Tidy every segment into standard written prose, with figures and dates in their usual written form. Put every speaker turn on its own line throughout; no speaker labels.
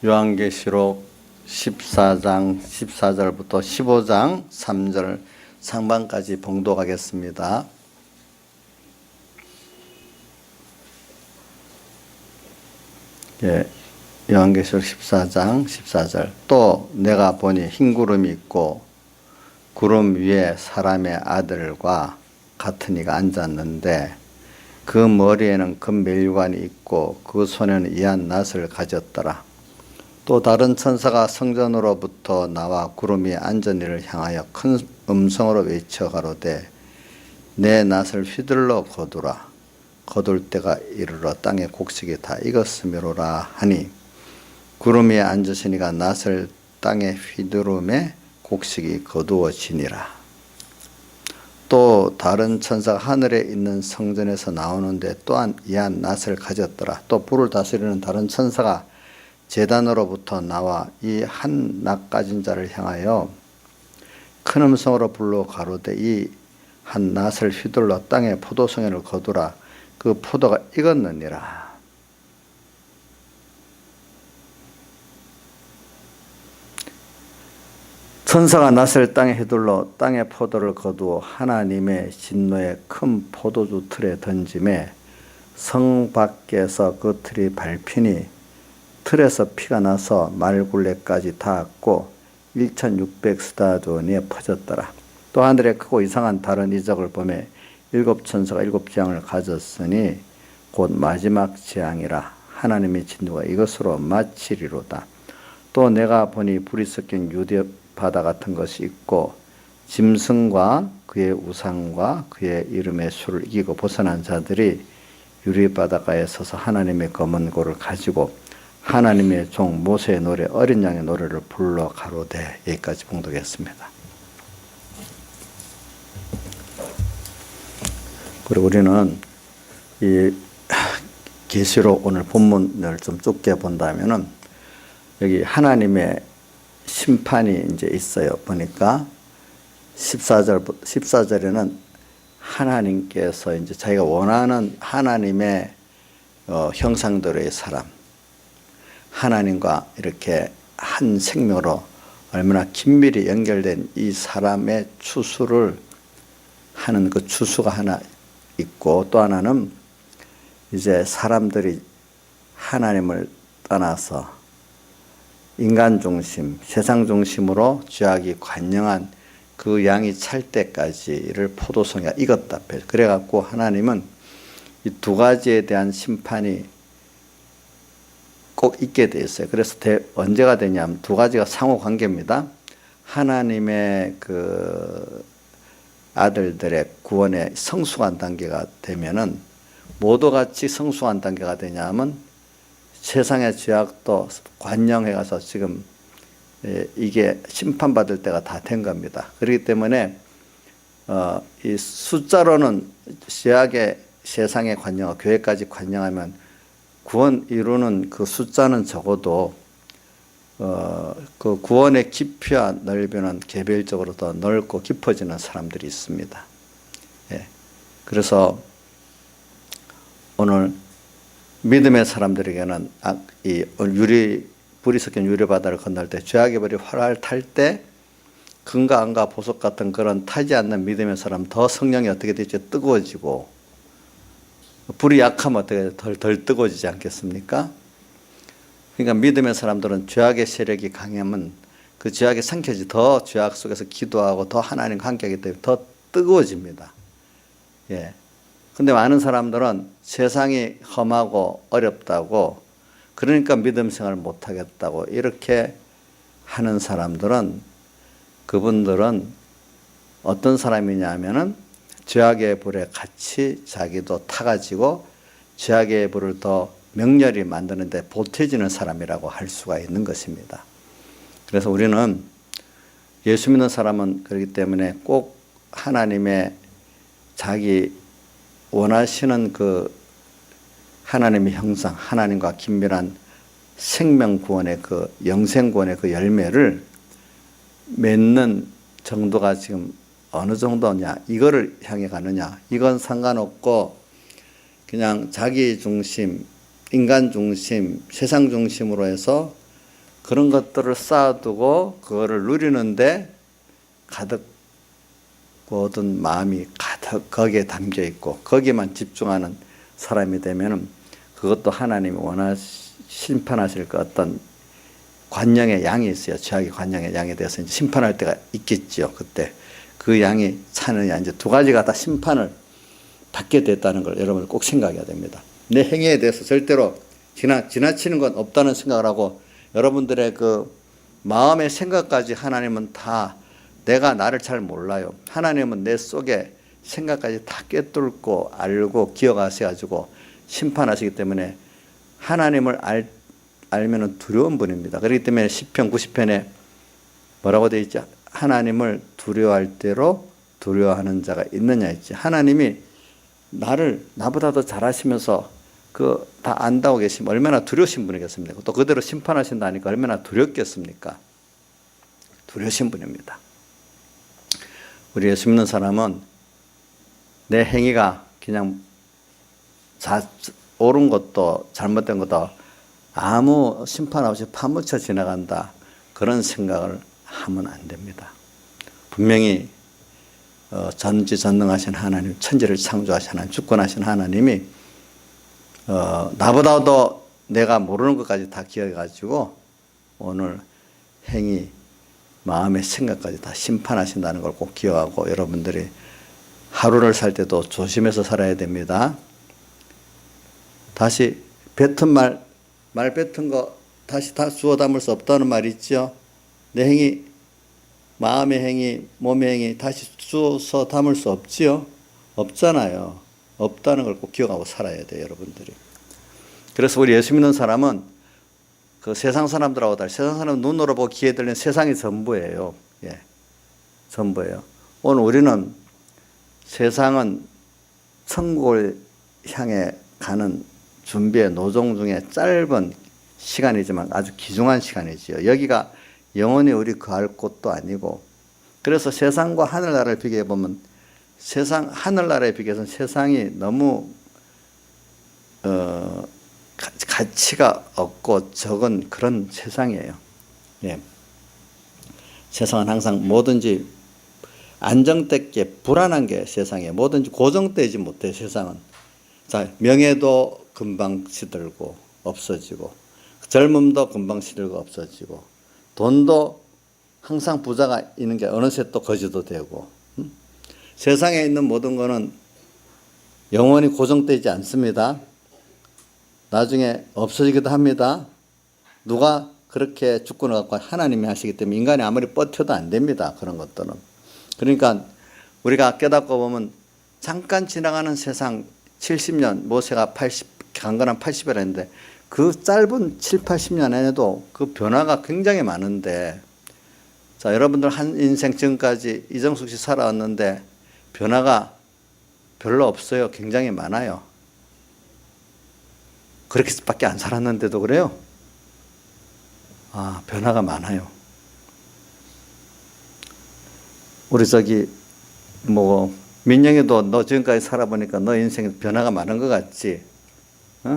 요한계시록 14장 14절부터 15장 3절 상반까지 봉독하겠습니다. 요한계시록 14장 14절. 또 내가 보니 흰 구름이 있고 구름 위에 사람의 아들과 같은 이가 앉았는데 그 머리에는 금멜관이 있고 그 손에는 이한 낫을 가졌더라. 또 다른 천사가 성전으로부터 나와 구름 위에 앉은 이를 향하여 큰 음성으로 외쳐 가로되 내 낫을 휘둘러 거두라. 거둘 때가 이르러 땅의 곡식이 다 익었으므로라 하니 구름 위에 앉으시니가 낫을 땅에 휘두름에 곡식이 거두어지니라. 또 다른 천사가 하늘에 있는 성전에서 나오는데 또한 이한 낫을 가졌더라. 또 불을 다스리는 다른 천사가 제단으로부터 나와 이 한 낫 가진 자를 향하여 큰 음성으로 불러 가로되 이 한 낫을 휘둘러 땅에 포도송이를 거두라. 그 포도가 익었느니라. 천사가 낫을 땅에 휘둘러 땅에 포도를 거두어 하나님의 진노의 큰 포도주 틀에 던짐에 성 밖에서 그 틀이 밟히니 틀에서 피가 나서 말굴레까지 닿았고 1600스타디온에 퍼졌더라. 또 하늘에 크고 이상한 다른 이적을 보매 일곱 천사가 일곱 재앙을 가졌으니 곧 마지막 재앙이라. 하나님의 진노가 이것으로 마치리로다. 또 내가 보니 불이 섞인 유대 바다 같은 것이 있고 짐승과 그의 우상과 그의 이름의 수를 이기고 벗어난 자들이 유리바다가에 서서 하나님의 검은 고를 가지고 하나님의 종 모세의 노래 어린 양의 노래를 불러 가로되. 여기까지 봉독했습니다. 그리고 우리는 이 계시록 오늘 본문을 좀 좁게 본다면은 여기 하나님의 심판이 이제 있어요. 보니까 14절에는 하나님께서 이제 자기가 원하는 하나님의 형상대로의 사람, 하나님과 이렇게 한 생명으로 얼마나 긴밀히 연결된 이 사람의 추수를 하는 그 추수가 하나 있고, 또 하나는 이제 사람들이 하나님을 떠나서 인간 중심, 세상 중심으로 죄악이 관영한 그 양이 찰 때까지를 포도송이가 익었다. 그래갖고 하나님은 이 두 가지에 대한 심판이 꼭 있게 돼 있어요. 그래서 언제가 되냐면 두 가지가 상호 관계입니다. 하나님의 그 아들들의 구원의 성숙한 단계가 되면은 모두 같이 성숙한 단계가 되냐면 세상의 죄악도 관영해 가서 지금 이게 심판받을 때가 다 된 겁니다. 그렇기 때문에 이 숫자로는 죄악의 세상의 관영, 교회까지 관영하면 구원 이루는 그 숫자는 적어도 그 구원의 깊이와 넓이는 개별적으로 더 넓고 깊어지는 사람들이 있습니다. 예. 그래서 오늘 믿음의 사람들에게는 이 불이 섞인 유리바다를 건널 때 죄악의 불이 활활 탈 때 금과 은과 보석 같은 그런 타지 않는 믿음의 사람 더 성령이 어떻게 되죠? 뜨거워지고 불이 약하면 어떻게 덜 뜨거워지지 않겠습니까? 그러니까 믿음의 사람들은 죄악의 세력이 강하면 그 죄악이 삼켜지 더 죄악 속에서 기도하고 더 하나님과 함께하기 때문에 더 뜨거워집니다. 예. 근데 많은 사람들은 세상이 험하고 어렵다고 그러니까 믿음 생활을 못하겠다고 이렇게 하는 사람들은 그분들은 어떤 사람이냐 하면은 죄악의 불에 같이 자기도 타가지고 죄악의 불을 더 명렬히 만드는데 보태지는 사람이라고 할 수가 있는 것입니다. 그래서 우리는 예수 믿는 사람은 그렇기 때문에 꼭 하나님의 자기 원하시는 그 하나님의 형상, 하나님과 긴밀한 생명 구원의 그 영생 구원의 그 열매를 맺는 정도가 지금 어느 정도냐, 이거를 향해 가느냐, 이건 상관없고 그냥 자기 중심, 인간 중심, 세상 중심으로 해서 그런 것들을 쌓아두고 그거를 누리는데 가득 모든 마음이 가득 거기에 담겨 있고 거기에만 집중하는 사람이 되면은 그것도 하나님이 심판하실 그 어떤 관영의 양이 있어요. 죄악의 관영의 양에 대해서 이제 심판할 때가 있겠죠. 그때 그 양이 차느냐, 이제 두 가지가 다 심판을 받게 됐다는 걸 여러분 꼭 생각해야 됩니다. 내 행위에 대해서 절대로 지나치는 건 없다는 생각을 하고 여러분들의 그 마음의 생각까지 하나님은 다 내가 나를 잘 몰라요. 하나님은 내 속에 생각까지 다 꿰뚫고 알고 기억하셔가지고 심판하시기 때문에 하나님을 알면은 두려운 분입니다. 그렇기 때문에 시편 90편에 뭐라고 되어 있죠? 하나님을 두려워할 대로 두려워하는 자가 있느냐 했지. 하나님이 나를 나보다 더 잘하시면서 그 다 안다고 계시면 얼마나 두려우신 분이겠습니까? 또 그대로 심판하신다니까 얼마나 두렵겠습니까? 두려우신 분입니다. 우리 예수 믿는 사람은 내 행위가 그냥 옳은 것도 잘못된 것도 아무 심판 없이 파묻혀 지나간다, 그런 생각을 하면 안 됩니다. 분명히 전지전능하신 하나님, 천지를 창조하신 하나님, 주권하신 하나님이 나보다도 내가 모르는 것까지 다 기억해가지고 오늘 행위, 마음의 생각까지 다 심판하신다는 걸 꼭 기억하고 여러분들이 하루를 살 때도 조심해서 살아야 됩니다. 다시 뱉은 말 뱉은 거 다시 다 주워 담을 수 없다는 말 있죠. 내 행위, 마음의 행위, 몸의 행위 다시 주워서 담을 수 없지요. 없잖아요. 없다는 걸 꼭 기억하고 살아야 돼요, 여러분들이. 그래서 우리 예수 믿는 사람은 그 세상 사람들하고 달리, 세상 사람은 눈으로 보고 귀에 들리는 세상이 전부예요. 예, 전부예요. 오늘 우리는 세상은 천국을 향해 가는 준비의 노정 중에 짧은 시간이지만 아주 귀중한 시간이지요. 여기가 영원히 우리 거할 곳도 아니고, 그래서 세상과 하늘나라를 비교해 보면 하늘나라에 비교해서는 세상이 너무 가치가 없고 적은 그런 세상이에요. 예. 세상은 항상 뭐든지 안정되게 불안한 게 세상이에요. 뭐든지 고정되지 못해 세상은. 자, 명예도 금방 시들고 없어지고, 젊음도 금방 시들고 없어지고, 돈도 항상 부자가 있는 게 어느새 또 거지도 되고, 세상에 있는 모든 거는 영원히 고정되지 않습니다. 나중에 없어지기도 합니다. 누가 그렇게 주권을 갖고 하나님이 하시기 때문에 인간이 아무리 버텨도 안 됩니다. 그런 것들은. 그러니까 우리가 깨닫고 보면 잠깐 지나가는 세상 70년, 모세가 강건한 80이라 했는데 그 짧은 7, 80년에도 그 변화가 굉장히 많은데, 자, 여러분들 한 인생 지금까지 이정숙 씨 살아왔는데 변화가 별로 없어요. 굉장히 많아요. 그렇게밖에 안 살았는데도 그래요? 아, 변화가 많아요. 우리 민영이도 너 지금까지 살아보니까 너 인생에 변화가 많은 것 같지?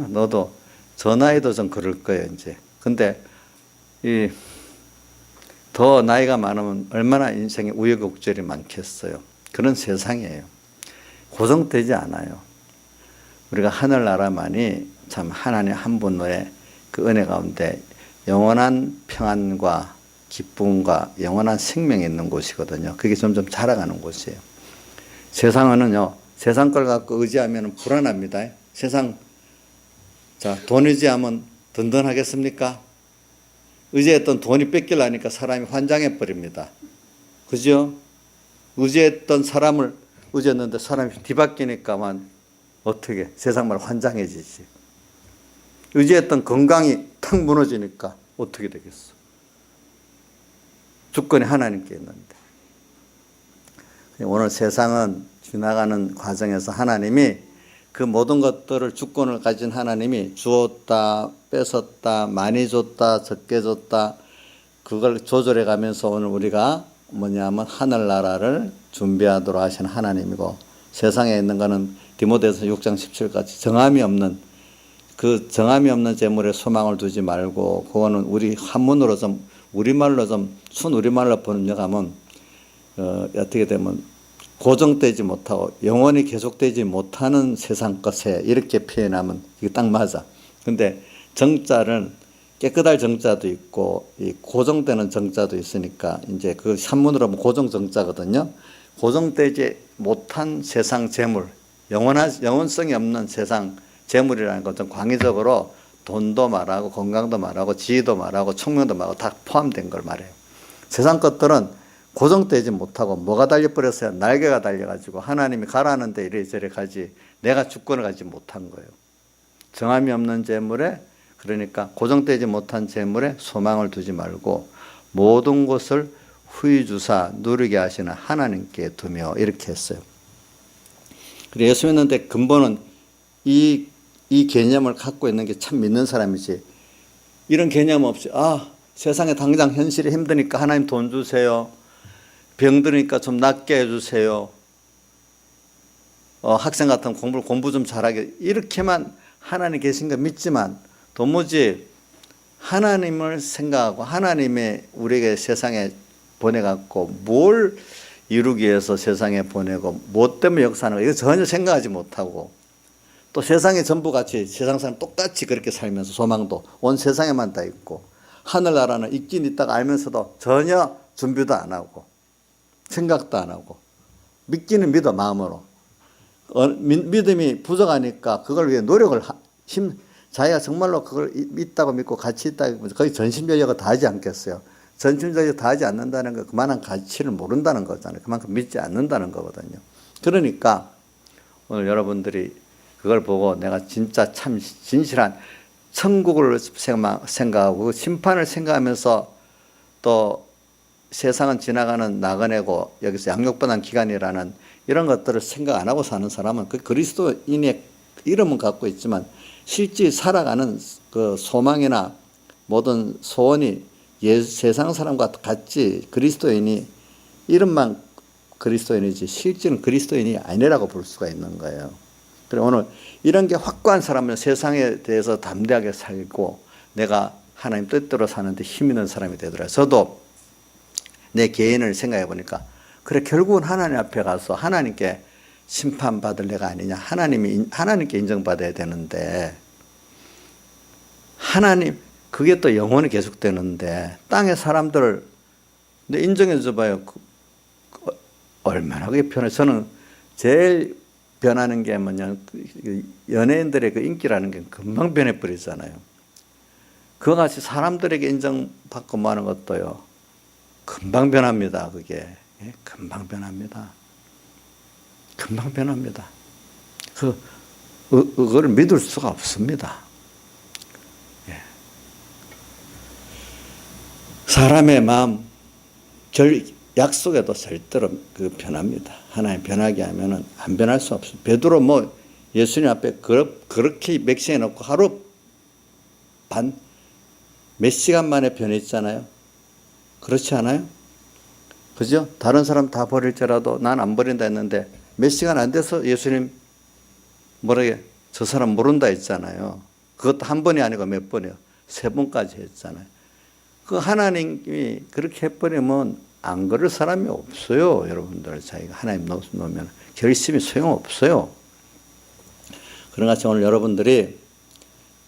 너도 저 나이도 좀 그럴 거예요, 이제. 근데 더 나이가 많으면 얼마나 인생에 우여곡절이 많겠어요. 그런 세상이에요. 고정되지 않아요. 우리가 하늘나라만이 참 하나님 한 분의 그 은혜 가운데 영원한 평안과 기쁨과 영원한 생명이 있는 곳이거든요. 그게 점점 자라가는 곳이에요. 세상은요, 세상 걸 갖고 의지하면 불안합니다. 세상, 자, 돈 의지하면 든든하겠습니까? 의지했던 돈이 뺏기려니까 사람이 환장해 버립니다. 그죠? 의지했던 사람을 의지했는데 사람이 뒤바뀌니까만 어떻게 세상만 환장해지지. 의지했던 건강이 탁 무너지니까 어떻게 되겠어. 주권이 하나님께 있는데. 오늘 세상은 지나가는 과정에서 하나님이 그 모든 것들을, 주권을 가진 하나님이 주었다, 뺏었다, 많이 줬다, 적게 줬다, 그걸 조절해 가면서 오늘 우리가 뭐냐면 하늘나라를 준비하도록 하신 하나님이고, 세상에 있는 거는 디모데서 6장 17까지 정함이 없는 그 정함이 없는 재물에 소망을 두지 말고, 그거는 우리 한문으로 좀 우리말로 좀 순우리말로 번역하면 어떻게 되면 고정되지 못하고 영원히 계속되지 못하는 세상 것에 이렇게 표현하면 이게 딱 맞아. 근데 정자는 깨끗할 정자도 있고 이 고정되는 정자도 있으니까 이제 그 한문으로 하면 고정 정자거든요. 고정되지 못한 세상 재물, 영원성이 없는 세상 재물이라는 것은 광의적으로 돈도 말하고 건강도 말하고 지위도 말하고 총명도 말하고 다 포함된 걸 말해요. 세상 것들은 고정되지 못하고 뭐가 달려버렸어요? 날개가 달려가지고 하나님이 가라는데 이래저래 가지 내가 주권을 가지지 못한 거예요. 정함이 없는 재물에, 그러니까 고정되지 못한 재물에 소망을 두지 말고 모든 것을 후유주사 누리게 하시는 하나님께 두며, 이렇게 했어요. 그래서 예수 믿는데 근본은 이 개념을 갖고 있는 게 참 믿는 사람이지, 이런 개념 없이 세상에 당장 현실이 힘드니까 하나님 돈 주세요, 병드니까 좀 낫게 해주세요, 학생 같은 공부 좀 잘하게, 이렇게만 하나님 계신 거 믿지만 도무지 하나님을 생각하고 하나님의 우리에게 세상에 보내갖고 뭘 이루기 위해서 세상에 보내고 뭐 때문에 역사하는 거, 이거 전혀 생각하지 못하고, 또 세상에 전부 같이 세상 사람 똑같이 그렇게 살면서 소망도 온 세상에만 다 있고 하늘나라는 있긴 있다가 알면서도 전혀 준비도 안 하고 생각도 안 하고, 믿기는 믿어 마음으로, 믿음이 부족하니까 그걸 위해 노력을 자기가 정말로 그걸 있다고 믿고 가치 있다고 믿고 거의 전심전력을 다하지 않겠어요. 전심전력을 다하지 않는다는 건 그만한 가치를 모른다는 거잖아요. 그만큼 믿지 않는다는 거거든요. 그러니까 오늘 여러분들이 그걸 보고 내가 진짜 참 진실한 천국을 생각하고 심판을 생각하면서, 또 세상은 지나가는 나그네고 여기서 양육받는 기간이라는 이런 것들을 생각 안 하고 사는 사람은 그 그리스도인의 이름은 갖고 있지만 실제 살아가는 그 소망이나 모든 소원이 세상 사람과 같이 그리스도인이 이름만 그리스도인이지 실제는 그리스도인이 아니라고 볼 수가 있는 거예요. 그래서 오늘 이런 게 확고한 사람은 세상에 대해서 담대하게 살고 내가 하나님 뜻대로 사는데 힘 있는 사람이 되더라고요. 저도 내 개인을 생각해 보니까 그래, 결국은 하나님 앞에 가서 하나님께 심판받을 내가 아니냐, 하나님께 인정받아야 되는데, 하나님 그게 또 영원히 계속되는데 땅의 사람들을 인정해 줘봐요. 얼마나 그게 편해. 저는 제일 변하는 게 뭐냐, 연예인들의 그 인기라는 게 금방 변해버리잖아요. 그와 같이 사람들에게 인정받고 뭐 하는 것도요, 금방 변합니다. 그게 금방 변합니다. 금방 변합니다. 그걸 믿을 수가 없습니다. 사람의 마음 약속에도 절대로 변합니다. 하나님 변하게 하면은 안 변할 수 없습니다. 베드로 예수님 앞에 그렇게 맹세해 놓고 하루 반 몇 시간 만에 변했잖아요. 그렇지 않아요? 그죠? 다른 사람 다 버릴지라도 난 안 버린다 했는데 몇 시간 안 돼서 예수님 저 사람 모른다 했잖아요. 그것도 한 번이 아니고 몇 번이요? 3번까지 했잖아요. 그 하나님이 그렇게 해버리면 안 그럴 사람이 없어요. 여러분들 자기가 하나님 놓으면 결심이 소용없어요. 그런 같이 오늘 여러분들이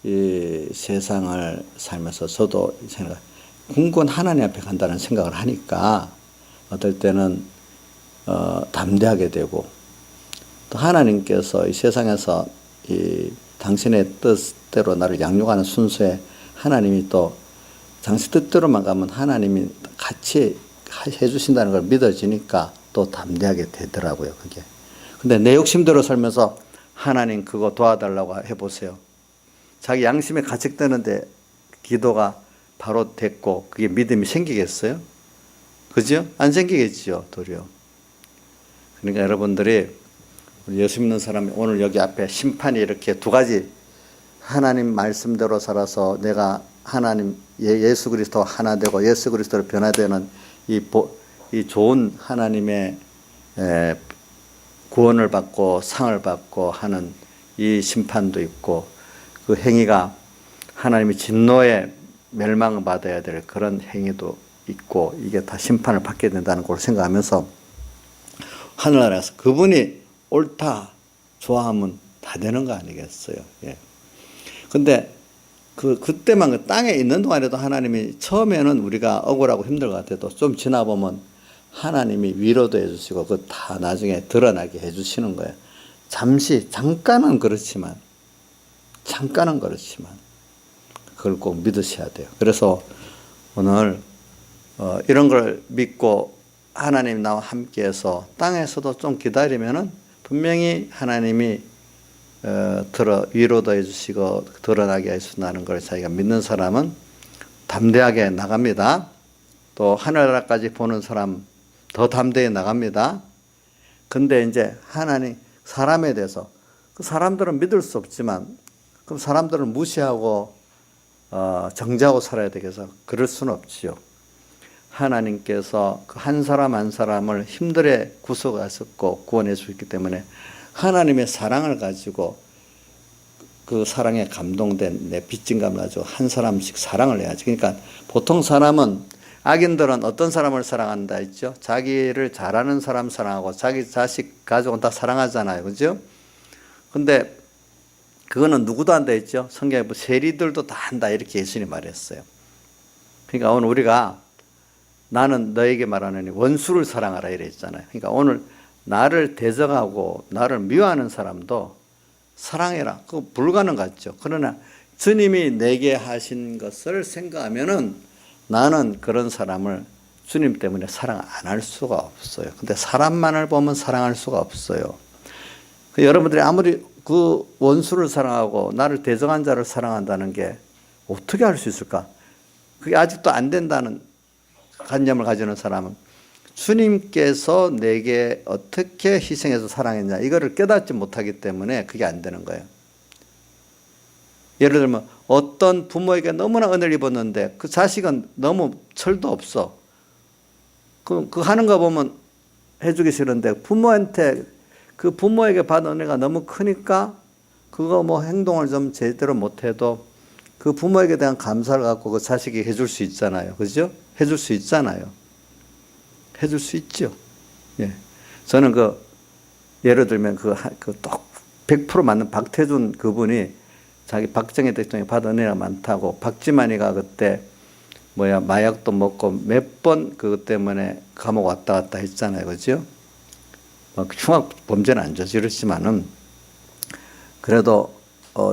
이 세상을 살면서 저도 궁극은 하나님 앞에 간다는 생각을 하니까 어떨 때는 담대하게 되고, 또 하나님께서 이 세상에서 이 당신의 뜻대로 나를 양육하는 순서에 하나님이 또 당신 뜻대로만 가면 하나님이 같이 해주신다는 걸 믿어지니까 또 담대하게 되더라고요, 그게. 근데 내 욕심대로 살면서 하나님 그거 도와달라고 해보세요. 자기 양심에 가책되는데 기도가 바로 됐고 그게 믿음이 생기겠어요? 그죠? 안 생기겠죠, 도리어. 그러니까 여러분들이 예수 믿는 사람이 오늘 여기 앞에 심판이 이렇게 2가지, 하나님 말씀대로 살아서 내가 하나님 예수 그리스도 하나 되고 예수 그리스도로 변화되는 이 좋은 하나님의 구원을 받고 상을 받고 하는 이 심판도 있고, 그 행위가 하나님의 진노에 멸망을 받아야 될 그런 행위도 있고 이게 다 심판을 받게 된다는 걸 생각하면서 하늘나라에서 그분이 옳다 좋아하면 다 되는 거 아니겠어요. 예. 근데 그때만 그 땅에 있는 동안에도 하나님이 처음에는 우리가 억울하고 힘들 것 같아도 좀 지나보면 하나님이 위로도 해주시고 그 다 나중에 드러나게 해주시는 거예요. 잠깐은 그렇지만 그걸 꼭 믿으셔야 돼요. 그래서 오늘 이런 걸 믿고 하나님 나와 함께해서 땅에서도 좀 기다리면은 분명히 하나님이 위로도 해주시고 드러나게 해주신다는 걸 자기가 믿는 사람은 담대하게 나갑니다. 또 하늘나라까지 보는 사람 더 담대히 나갑니다. 근데 이제 하나님 사람에 대해서 그 사람들은 믿을 수 없지만 그럼 사람들을 무시하고 정죄하고 살아야 되겠어? 그럴 수는 없지요. 하나님께서 그 한 사람 한 사람을 힘들게 구속하셨고 구원해 주셨기 때문에 하나님의 사랑을 가지고 그 사랑에 감동된 내 빚진감을 가지고 한 사람씩 사랑을 해야지. 그러니까 보통 사람은 악인들은 어떤 사람을 사랑한다 했죠? 자기를 잘하는 사람 사랑하고 자기 자식 가족은 다 사랑하잖아요. 그죠? 근데 그거는 누구도 한다 했죠? 성경에 뭐 세리들도 다 한다 이렇게 예수님이 말했어요. 그러니까 오늘 우리가 나는 너에게 말하느니 원수를 사랑하라 이랬잖아요. 그러니까 오늘 나를 대적하고 나를 미워하는 사람도 사랑해라. 그거 불가능 같죠. 그러나 주님이 내게 하신 것을 생각하면은 나는 그런 사람을 주님 때문에 사랑 안 할 수가 없어요. 근데 사람만을 보면 사랑할 수가 없어요. 여러분들이 아무리 그 원수를 사랑하고 나를 대적한 자를 사랑한다는 게 어떻게 할 수 있을까? 그게 아직도 안 된다는 관념을 가지는 사람은 주님께서 내게 어떻게 희생해서 사랑했냐 이거를 깨닫지 못하기 때문에 그게 안 되는 거예요. 예를 들면 어떤 부모에게 너무나 은혜를 입었는데 그 자식은 너무 철도 없어. 그 하는 거 보면 해주기 싫은데 부모한테 그 부모에게 받은 은혜가 너무 크니까 그거 뭐 행동을 좀 제대로 못해도 그 부모에게 대한 감사를 갖고 그 자식이 해줄 수 있잖아요. 그죠? 해줄 수 있잖아요. 해줄 수 있죠. 예. 저는 예를 들면 딱 100% 맞는 박태준 그분이 자기 박정희 대통령이 받은 은혜가 많다고 박지만이가 그때 마약도 먹고 몇 번 그것 때문에 감옥 왔다 갔다 했잖아요. 그죠? 흉악 범죄는 안 저지르지만은 그래도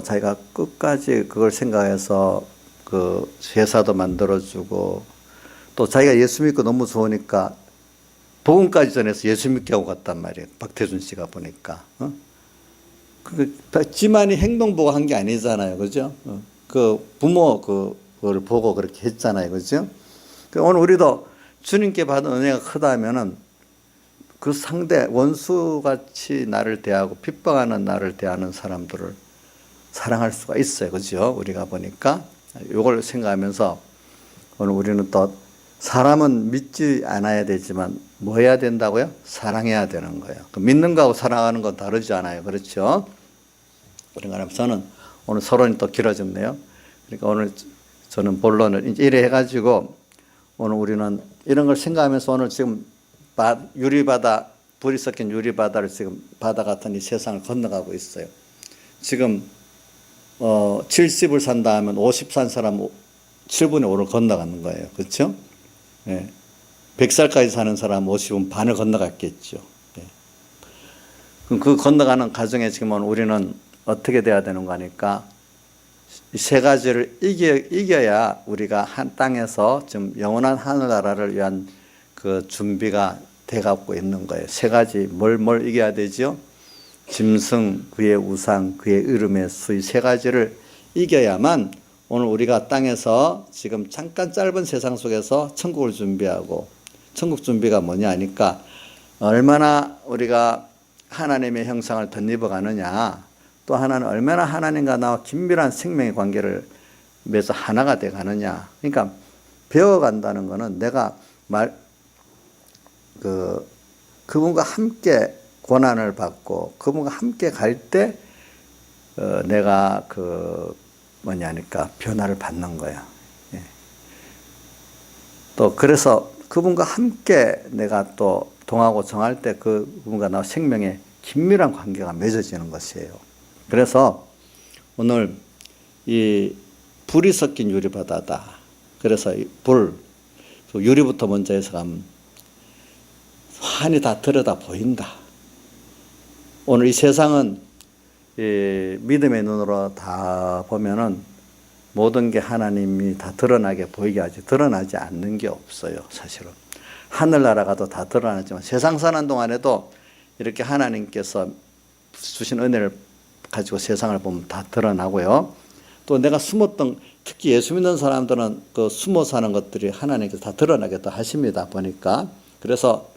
자기가 끝까지 그걸 생각해서 그 회사도 만들어주고 또 자기가 예수 믿고 너무 좋으니까 복음까지 전해서 예수 믿게 하고 갔단 말이에요. 박태준 씨가 보니까. 박지만이 행동 보고 한 게 아니잖아요. 그죠? 그 부모 그걸 보고 그렇게 했잖아요. 그죠? 오늘 우리도 주님께 받은 은혜가 크다면은 그 상대 원수같이 나를 대하고 핍박하는 나를 대하는 사람들을 사랑할 수가 있어요. 그죠? 우리가 보니까 이걸 생각하면서 오늘 우리는 또 사람은 믿지 않아야 되지만 뭐 해야 된다고요? 사랑해야 되는 거예요. 믿는 거하고 사랑하는 건 다르지 않아요. 그렇죠? 그러니까 저는 오늘 서론이 또 길어졌네요. 그러니까 오늘 저는 본론을 이제 이래 해가지고 오늘 우리는 이런 걸 생각하면서 오늘 지금 유리바다, 불이 섞인 유리바다를 지금 바다 같은 이 세상을 건너가고 있어요. 지금 70을 산다 하면 50 산 사람 7분의 5를 건너가는 거예요. 그렇죠? 예. 100살까지 사는 사람 50은 반을 건너갔겠죠. 예. 그럼 그 건너가는 과정에 지금 우리는 어떻게 돼야 되는 거니까 이 세 가지를 이겨야 우리가 한 땅에서 지금 영원한 하늘나라를 위한 그 준비가 돼가고 있는 거예요. 세 가지 뭘 이겨야 되죠? 짐승, 그의 우상, 그의 이름의 수 이 세 가지를 이겨야만 오늘 우리가 땅에서 지금 잠깐 짧은 세상 속에서 천국을 준비하고 천국 준비가 뭐냐 하니까 얼마나 우리가 하나님의 형상을 덧입어 가느냐 또 하나는 얼마나 하나님과 나와 긴밀한 생명의 관계를 맺어 하나가 돼 가느냐. 그러니까 배워간다는 것은 내가 그분과 함께 고난을 받고 그분과 함께 갈 때 내가 뭐냐니까 변화를 받는 거야. 예. 또 그래서 그분과 함께 내가 또 동하고 정할 때 그분과 나 생명의 긴밀한 관계가 맺어지는 것이에요. 그래서 오늘 이 불이 섞인 유리바다다. 그래서 불, 유리부터 먼저 해서 가면 환히 다 들여다 보인다. 오늘 이 세상은 이 믿음의 눈으로 다 보면은 모든 게 하나님이 다 드러나게 보이게 하지, 드러나지 않는 게 없어요, 사실은. 하늘나라 가도 다 드러나지만 세상 사는 동안에도 이렇게 하나님께서 주신 은혜를 가지고 세상을 보면 다 드러나고요. 또 내가 숨었던, 특히 예수 믿는 사람들은 그 숨어 사는 것들이 하나님께서 다 드러나게 또 하십니다, 보니까. 그래서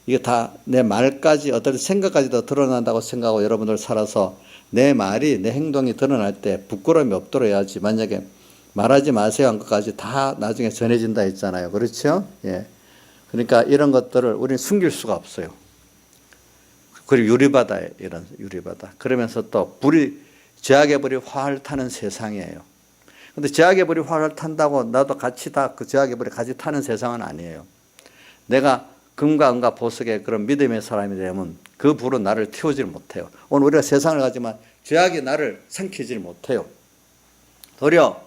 이게 다 내 말까지, 어떤 생각까지도 드러난다고 생각하고 여러분들 살아서 내 말이, 내 행동이 드러날 때 부끄러움이 없도록 해야지. 만약에 말하지 마세요 한 것까지 다 나중에 전해진다 했잖아요. 그렇죠? 예. 그러니까 이런 것들을 우리는 숨길 수가 없어요. 그리고 유리바다에, 이런 유리바다. 그러면서 또 불이, 죄악의 불이 활 타는 세상이에요. 근데 죄악의 불이 활 탄다고 나도 같이 다 그 죄악의 불이 같이 타는 세상은 아니에요. 내가 금과 은과 보석의 그런 믿음의 사람이 되면 그 불은 나를 태우질 못해요. 오늘 우리가 세상을 가지만 죄악이 나를 삼키질 못해요. 도리어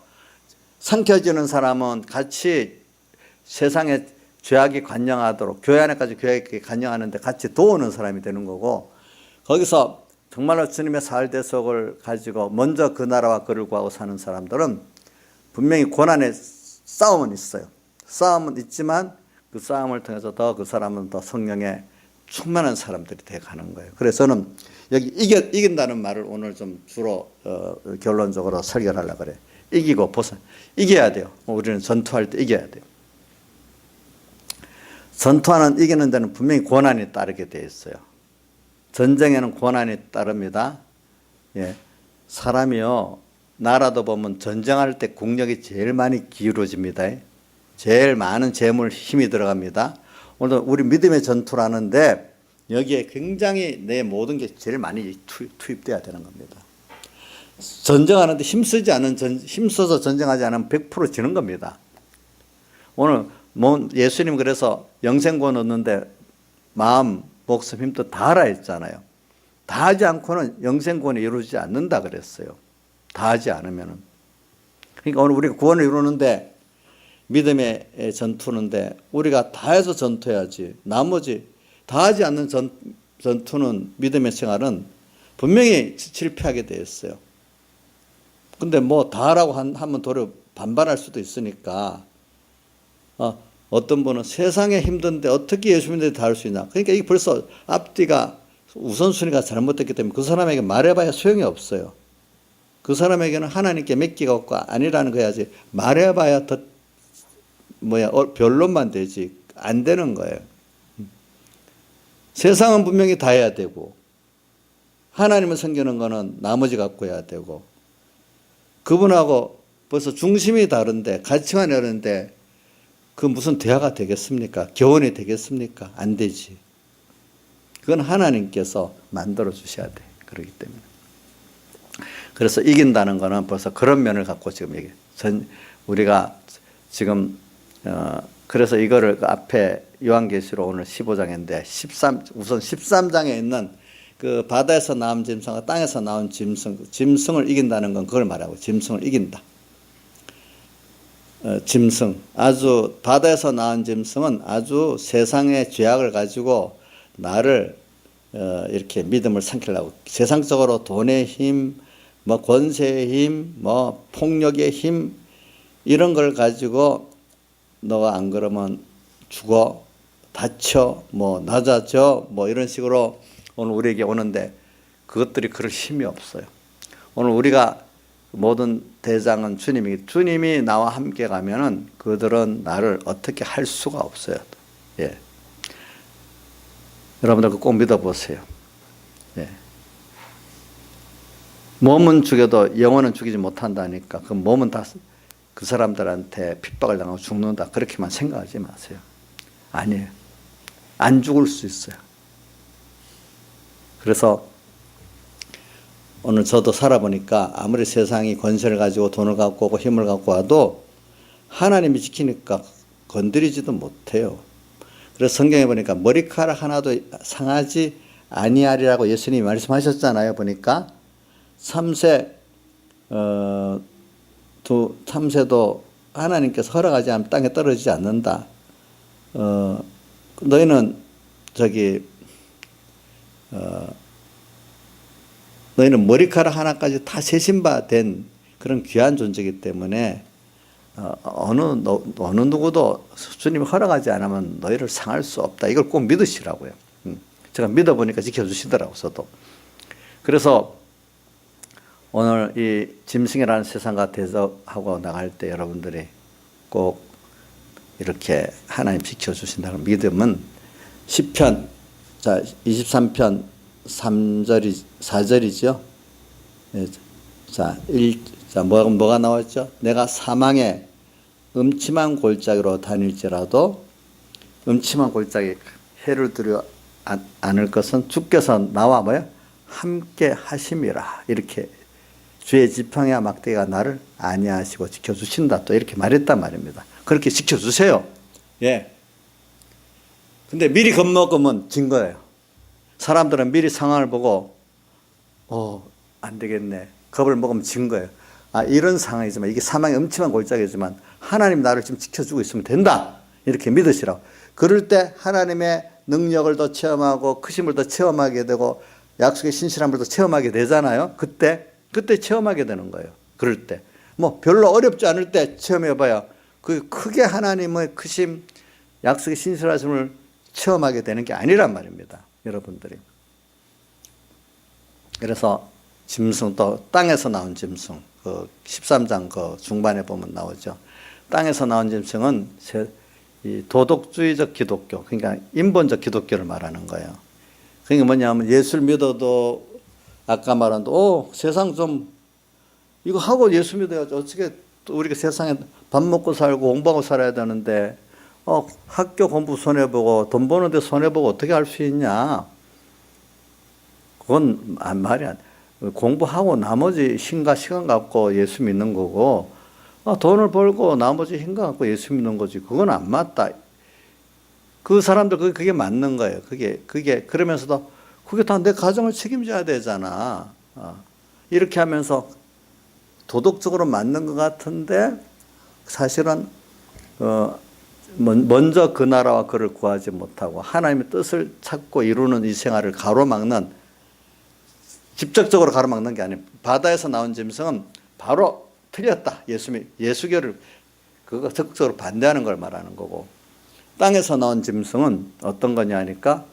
삼켜지는 사람은 같이 세상에 죄악이 관영하도록, 교회 안에까지 죄악이 관영하는데 같이 도우는 사람이 되는 거고, 거기서 정말로 주님의 살대속을 가지고 먼저 그 나라와 그를 구하고 사는 사람들은 분명히 고난의 싸움은 있어요. 싸움은 있지만 그 싸움을 통해서 더 그 사람은 더 성령에 충만한 사람들이 되어 가는 거예요. 그래서 저는 여기 이긴다는 말을 오늘 좀 주로 결론적으로 설교를 하려고 그래요. 이기고 이겨야 돼요. 우리는 전투할 때 이겨야 돼요. 전투하는, 이기는 데는 분명히 고난이 따르게 되어 있어요. 전쟁에는 고난이 따릅니다. 예. 사람이요, 나라도 보면 전쟁할 때 국력이 제일 많이 기울어집니다. 제일 많은 재물, 힘이 들어갑니다. 오늘 우리 믿음의 전투를 하는데 여기에 굉장히 내 모든 게 제일 많이 투입돼야 되는 겁니다. 전쟁하는데 힘써서 전쟁하지 않으면 100% 지는 겁니다. 오늘 예수님 그래서 영생권 얻는데 마음, 목숨, 힘도 다 하라 했잖아요. 다 하지 않고는 영생권이 이루어지지 않는다 그랬어요. 다 하지 않으면은. 그러니까 오늘 우리가 구원을 이루는데 믿음의 전투는데 우리가 다 해서 전투해야지. 나머지 다 하지 않는 전투는, 믿음의 생활은 분명히 실패하게 되어 있어요. 근데 뭐 다 하라고 하면 도리어 반발할 수도 있으니까, 어떤 분은 세상에 힘든데 어떻게 예수 믿는데 다 할 수 있나. 그러니까 이게 벌써 앞뒤가, 우선순위가 잘못됐기 때문에 그 사람에게 말해봐야 소용이 없어요. 그 사람에게는 하나님께 맡기가 없고 아니라는 거 해야지. 말해봐야 더 변론만 되지 안 되는 거예요. 세상은 분명히 다 해야 되고 하나님을 섬기는 거는 나머지 갖고 해야 되고, 그분하고 벌써 중심이 다른데, 가치관이 다른데 그 무슨 대화가 되겠습니까? 교훈이 되겠습니까? 안 되지. 그건 하나님께서 만들어 주셔야 돼. 그렇기 때문에. 그래서 이긴다는 거는 벌써 그런 면을 갖고 지금 우리가 지금 그래서 이거를 그 앞에 요한계시록 오늘 15장인데 우선 13장에 있는 그 바다에서 나온 짐승과 땅에서 나온 짐승을 이긴다는 건 그걸 말하고, 짐승을 이긴다. 짐승, 아주 바다에서 나온 짐승은 아주 세상의 죄악을 가지고 나를 이렇게 믿음을 삼키려고, 세상적으로 돈의 힘, 뭐 권세의 힘, 뭐 폭력의 힘, 이런 걸 가지고 너가 안 그러면 죽어, 다쳐, 뭐 낮아져, 뭐 이런 식으로 오늘 우리에게 오는데 그것들이 그럴 힘이 없어요. 오늘 우리가 모든 대장은 주님이 나와 함께 가면은 그들은 나를 어떻게 할 수가 없어요. 예. 여러분들 꼭 믿어보세요. 예. 몸은 죽여도 영혼은 죽이지 못한다니까. 그 몸은 다 그 사람들한테 핍박을 당하고 죽는다. 그렇게만 생각하지 마세요. 아니에요. 안 죽을 수 있어요. 그래서 오늘 저도 살아보니까 아무리 세상이 권세를 가지고 돈을 갖고 오고 힘을 갖고 와도 하나님이 지키니까 건드리지도 못해요. 그래서 성경에 보니까 머리카락 하나도 상하지 아니하리라고 예수님이 말씀하셨잖아요. 보니까 참새도 하나님께서 허락하지 않으면 땅에 떨어지지 않는다. 너희는 너희는 머리카락 하나까지 다 세신 바 된 그런 귀한 존재이기 때문에 어느 누구도 주님이 허락하지 않으면 너희를 상할 수 없다. 이걸 꼭 믿으시라고요. 제가 믿어보니까 지켜주시더라고요. 저도. 그래서 오늘 이 짐승이라는 세상과 대적하고 나갈 때 여러분들이 꼭 이렇게 하나님 지켜주신다는 믿음은 시편 23편 4절이죠. 뭐가 나왔죠? 내가 사망의 음침한 골짜기로 다닐지라도 음침한 골짜기 해를 두려 않을 것은 주께서 나와 함께 하심이라. 이렇게 주의 지팡이와 막대기가 나를 안위하시고 지켜주신다. 또 이렇게 말했단 말입니다. 그렇게 지켜주세요. 예. 근데 미리 겁먹으면 진 거예요. 사람들은 미리 상황을 보고 안 되겠네. 겁을 먹으면 진 거예요. 이런 상황이지만 이게 사망의 음침한 골짜기지만 하나님 나를 지금 지켜주고 있으면 된다. 이렇게 믿으시라고. 그럴 때 하나님의 능력을 더 체험하고 크심을 더 체험하게 되고 약속의 신실함을 더 체험하게 되잖아요. 그때 체험하게 되는 거예요. 그럴 때. 별로 어렵지 않을 때 체험해봐야 그 크게 하나님의 크심, 약속의 신실하심을 체험하게 되는 게 아니란 말입니다. 여러분들이. 그래서 짐승, 또 땅에서 나온 짐승, 13장 중반에 보면 나오죠. 땅에서 나온 짐승은 이 도덕주의적 기독교, 그러니까 인본적 기독교를 말하는 거예요. 그게 뭐냐면 예수를 믿어도 아까 말한 세상 좀 이거 하고 예수 믿어야지. 어떻게 또 우리가 세상에 밥 먹고 살고 공부하고 살아야 되는데 학교 공부 손해보고 돈 버는데 손해보고 어떻게 할 수 있냐. 그건 말이 안 돼. 공부하고 나머지 힘과 시간 갖고 예수 믿는 거고 돈을 벌고 나머지 힘과 갖고 예수 믿는 거지. 그건 안 맞다. 그 사람들 그게 맞는 거예요. 그게 그러면서도 그게 다 내 가정을 책임져야 되잖아. 이렇게 하면서 도덕적으로 맞는 것 같은데 사실은 먼저 그 나라와 그를 구하지 못하고 하나님의 뜻을 찾고 이루는 이 생활을 가로막는, 직접적으로 가로막는 게 아니에요. 바다에서 나온 짐승은 바로 틀렸다. 예수교를 그거 적극적으로 반대하는 걸 말하는 거고, 땅에서 나온 짐승은 어떤 거냐 하니까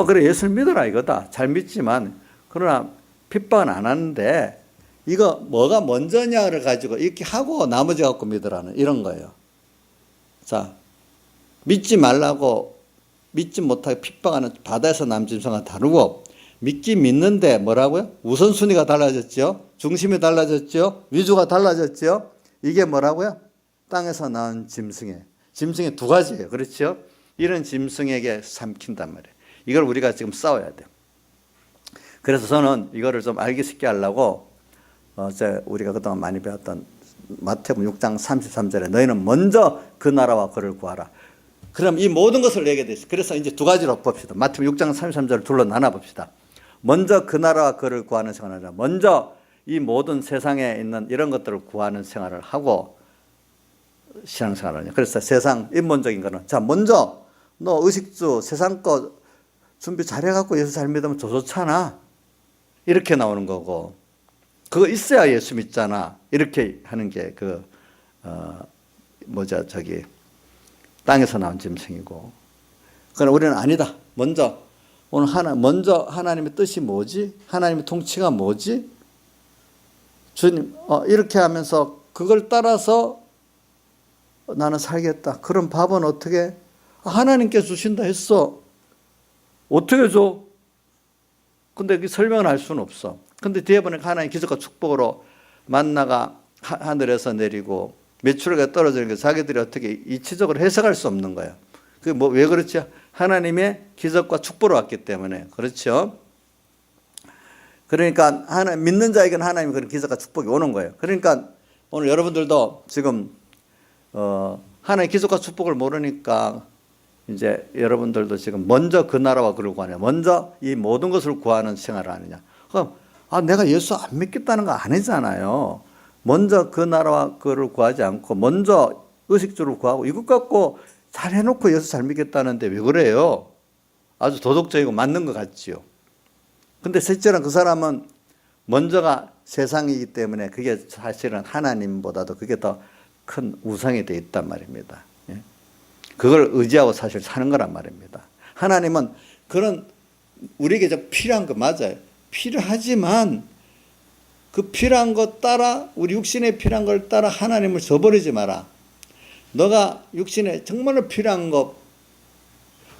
그래 예수를 믿어라 이거다. 잘 믿지만 그러나 핍박은 안 하는데 이거 뭐가 먼저냐를 가지고 이렇게 하고 나머지 갖고 믿으라는 이런 거예요. 자, 믿지 말라고 믿지 못하게 핍박하는 바다에서 나온 짐승과 다르고, 믿는데 뭐라고요? 우선순위가 달라졌죠. 중심이 달라졌죠. 위주가 달라졌죠. 이게 뭐라고요? 땅에서 나온 짐승이 두 가지예요. 그렇죠? 이런 짐승에게 삼킨단 말이에요. 이걸 우리가 지금 싸워야 돼요. 그래서 저는 이거를 좀 알기 쉽게 하려고 우리가 그동안 많이 배웠던 마태복음 6장 33절에 너희는 먼저 그 나라와 그를 구하라. 그럼 이 모든 것을 내게 되시. 그래서 이제 두 가지로 봅시다. 마태복음 6장 33절을 둘로 나눠 봅시다. 먼저 그 나라와 그를 구하는 생활을 하자. 먼저 이 모든 세상에 있는 이런 것들을 구하는 생활을 하고 신앙생활을 하냐. 그래서 세상 인본적인 거는 먼저 너 의식주 세상 거 준비 잘해갖고 예수 잘 믿으면 좋잖아. 이렇게 나오는 거고, 그거 있어야 예수 믿잖아. 이렇게 하는 게 땅에서 나온 짐승이고. 그러나 우리는 아니다. 먼저 하나님의 뜻이 뭐지? 하나님의 통치가 뭐지? 주님, 이렇게 하면서 그걸 따라서 나는 살겠다. 그럼 밥은 어떻게? 하나님께 주신다 했어. 어떻게 줘? 근데 그 설명을 할 수는 없어. 근데 뒤에 보니까 하나님 기적과 축복으로 만나가 하늘에서 내리고 메추라기가 떨어지는 게 자기들이 어떻게 이치적으로 해석할 수 없는 거야. 그게 왜 그렇죠? 하나님의 기적과 축복으로 왔기 때문에. 그렇죠? 그러니까 믿는 자에게는 하나님의 그런 기적과 축복이 오는 거예요. 그러니까 오늘 여러분들도 지금 하나님의 기적과 축복을 모르니까 이제 여러분들도 지금 먼저 그 나라와 그를 구하냐, 먼저 이 모든 것을 구하는 생활을 하느냐. 그럼 내가 예수 안 믿겠다는 거 아니잖아요. 먼저 그 나라와 그를 구하지 않고 먼저 의식주를 구하고 이것 갖고 잘 해놓고 예수 잘 믿겠다는데 왜 그래요? 아주 도덕적이고 맞는 것 같지요. 근데 실제로는 그 사람은 먼저가 세상이기 때문에 그게 사실은 하나님보다도 그게 더 큰 우상이 되어 있단 말입니다. 그걸 의지하고 사실 사는 거란 말입니다. 하나님은 그런 우리에게 필요한 거 맞아요. 필요하지만 그 필요한 것 따라 우리 육신에 필요한 걸 따라 하나님을 저버리지 마라. 너가 육신에 정말로 필요한 것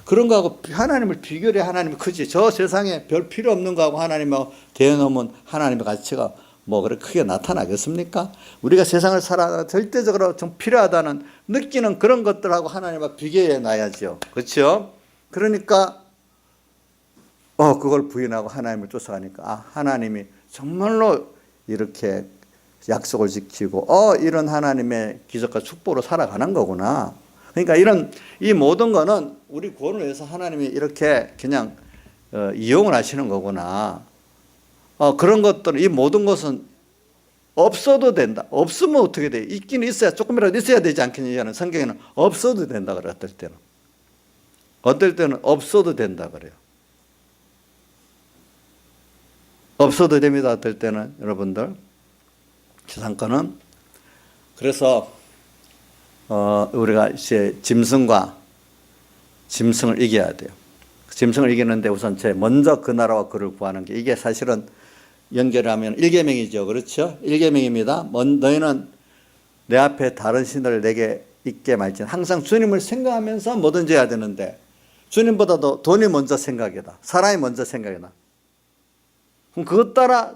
그런 거하고 하나님을 비교해. 하나님이 크지. 저 세상에 별 필요 없는 거하고 하나님하고 대놓으면 하나님의 가치가 뭐 그렇게 크게 나타나겠습니까? 우리가 세상을 살아가다 절대적으로 좀 필요하다는 느끼는 그런 것들하고 하나님과 비교해 놔야죠. 그렇죠? 그러니까 그걸 부인하고 하나님을 쫓아가니까 하나님이 정말로 이렇게 약속을 지키고 이런 하나님의 기적과 축복으로 살아가는 거구나. 그러니까 이 모든 거는 우리 구원을 위해서 하나님이 이렇게 그냥 이용을 하시는 거구나. 그런 것들은 이 모든 것은 없어도 된다. 없으면 어떻게 돼? 있긴 있어야 조금이라도 있어야 되지 않겠느냐는 성경에는 없어도 된다 그래요. 어떨 때는 없어도 된다 그래요. 없어도 됩니다. 어떨 때는 여러분들 세상 거는. 그래서 우리가 이제 짐승을 이겨야 돼요. 짐승을 이기는데 우선 먼저 그 나라와 그를 구하는 게 이게 사실은 연결하면 1계명이죠. 그렇죠? 1계명입니다. 너희는 내 앞에 다른 신을 내게 있게 말지 항상 주님을 생각하면서 뭐든지 해야 되는데 주님보다도 돈이 먼저 생각이다. 사람이 먼저 생각이다. 그럼 그것 따라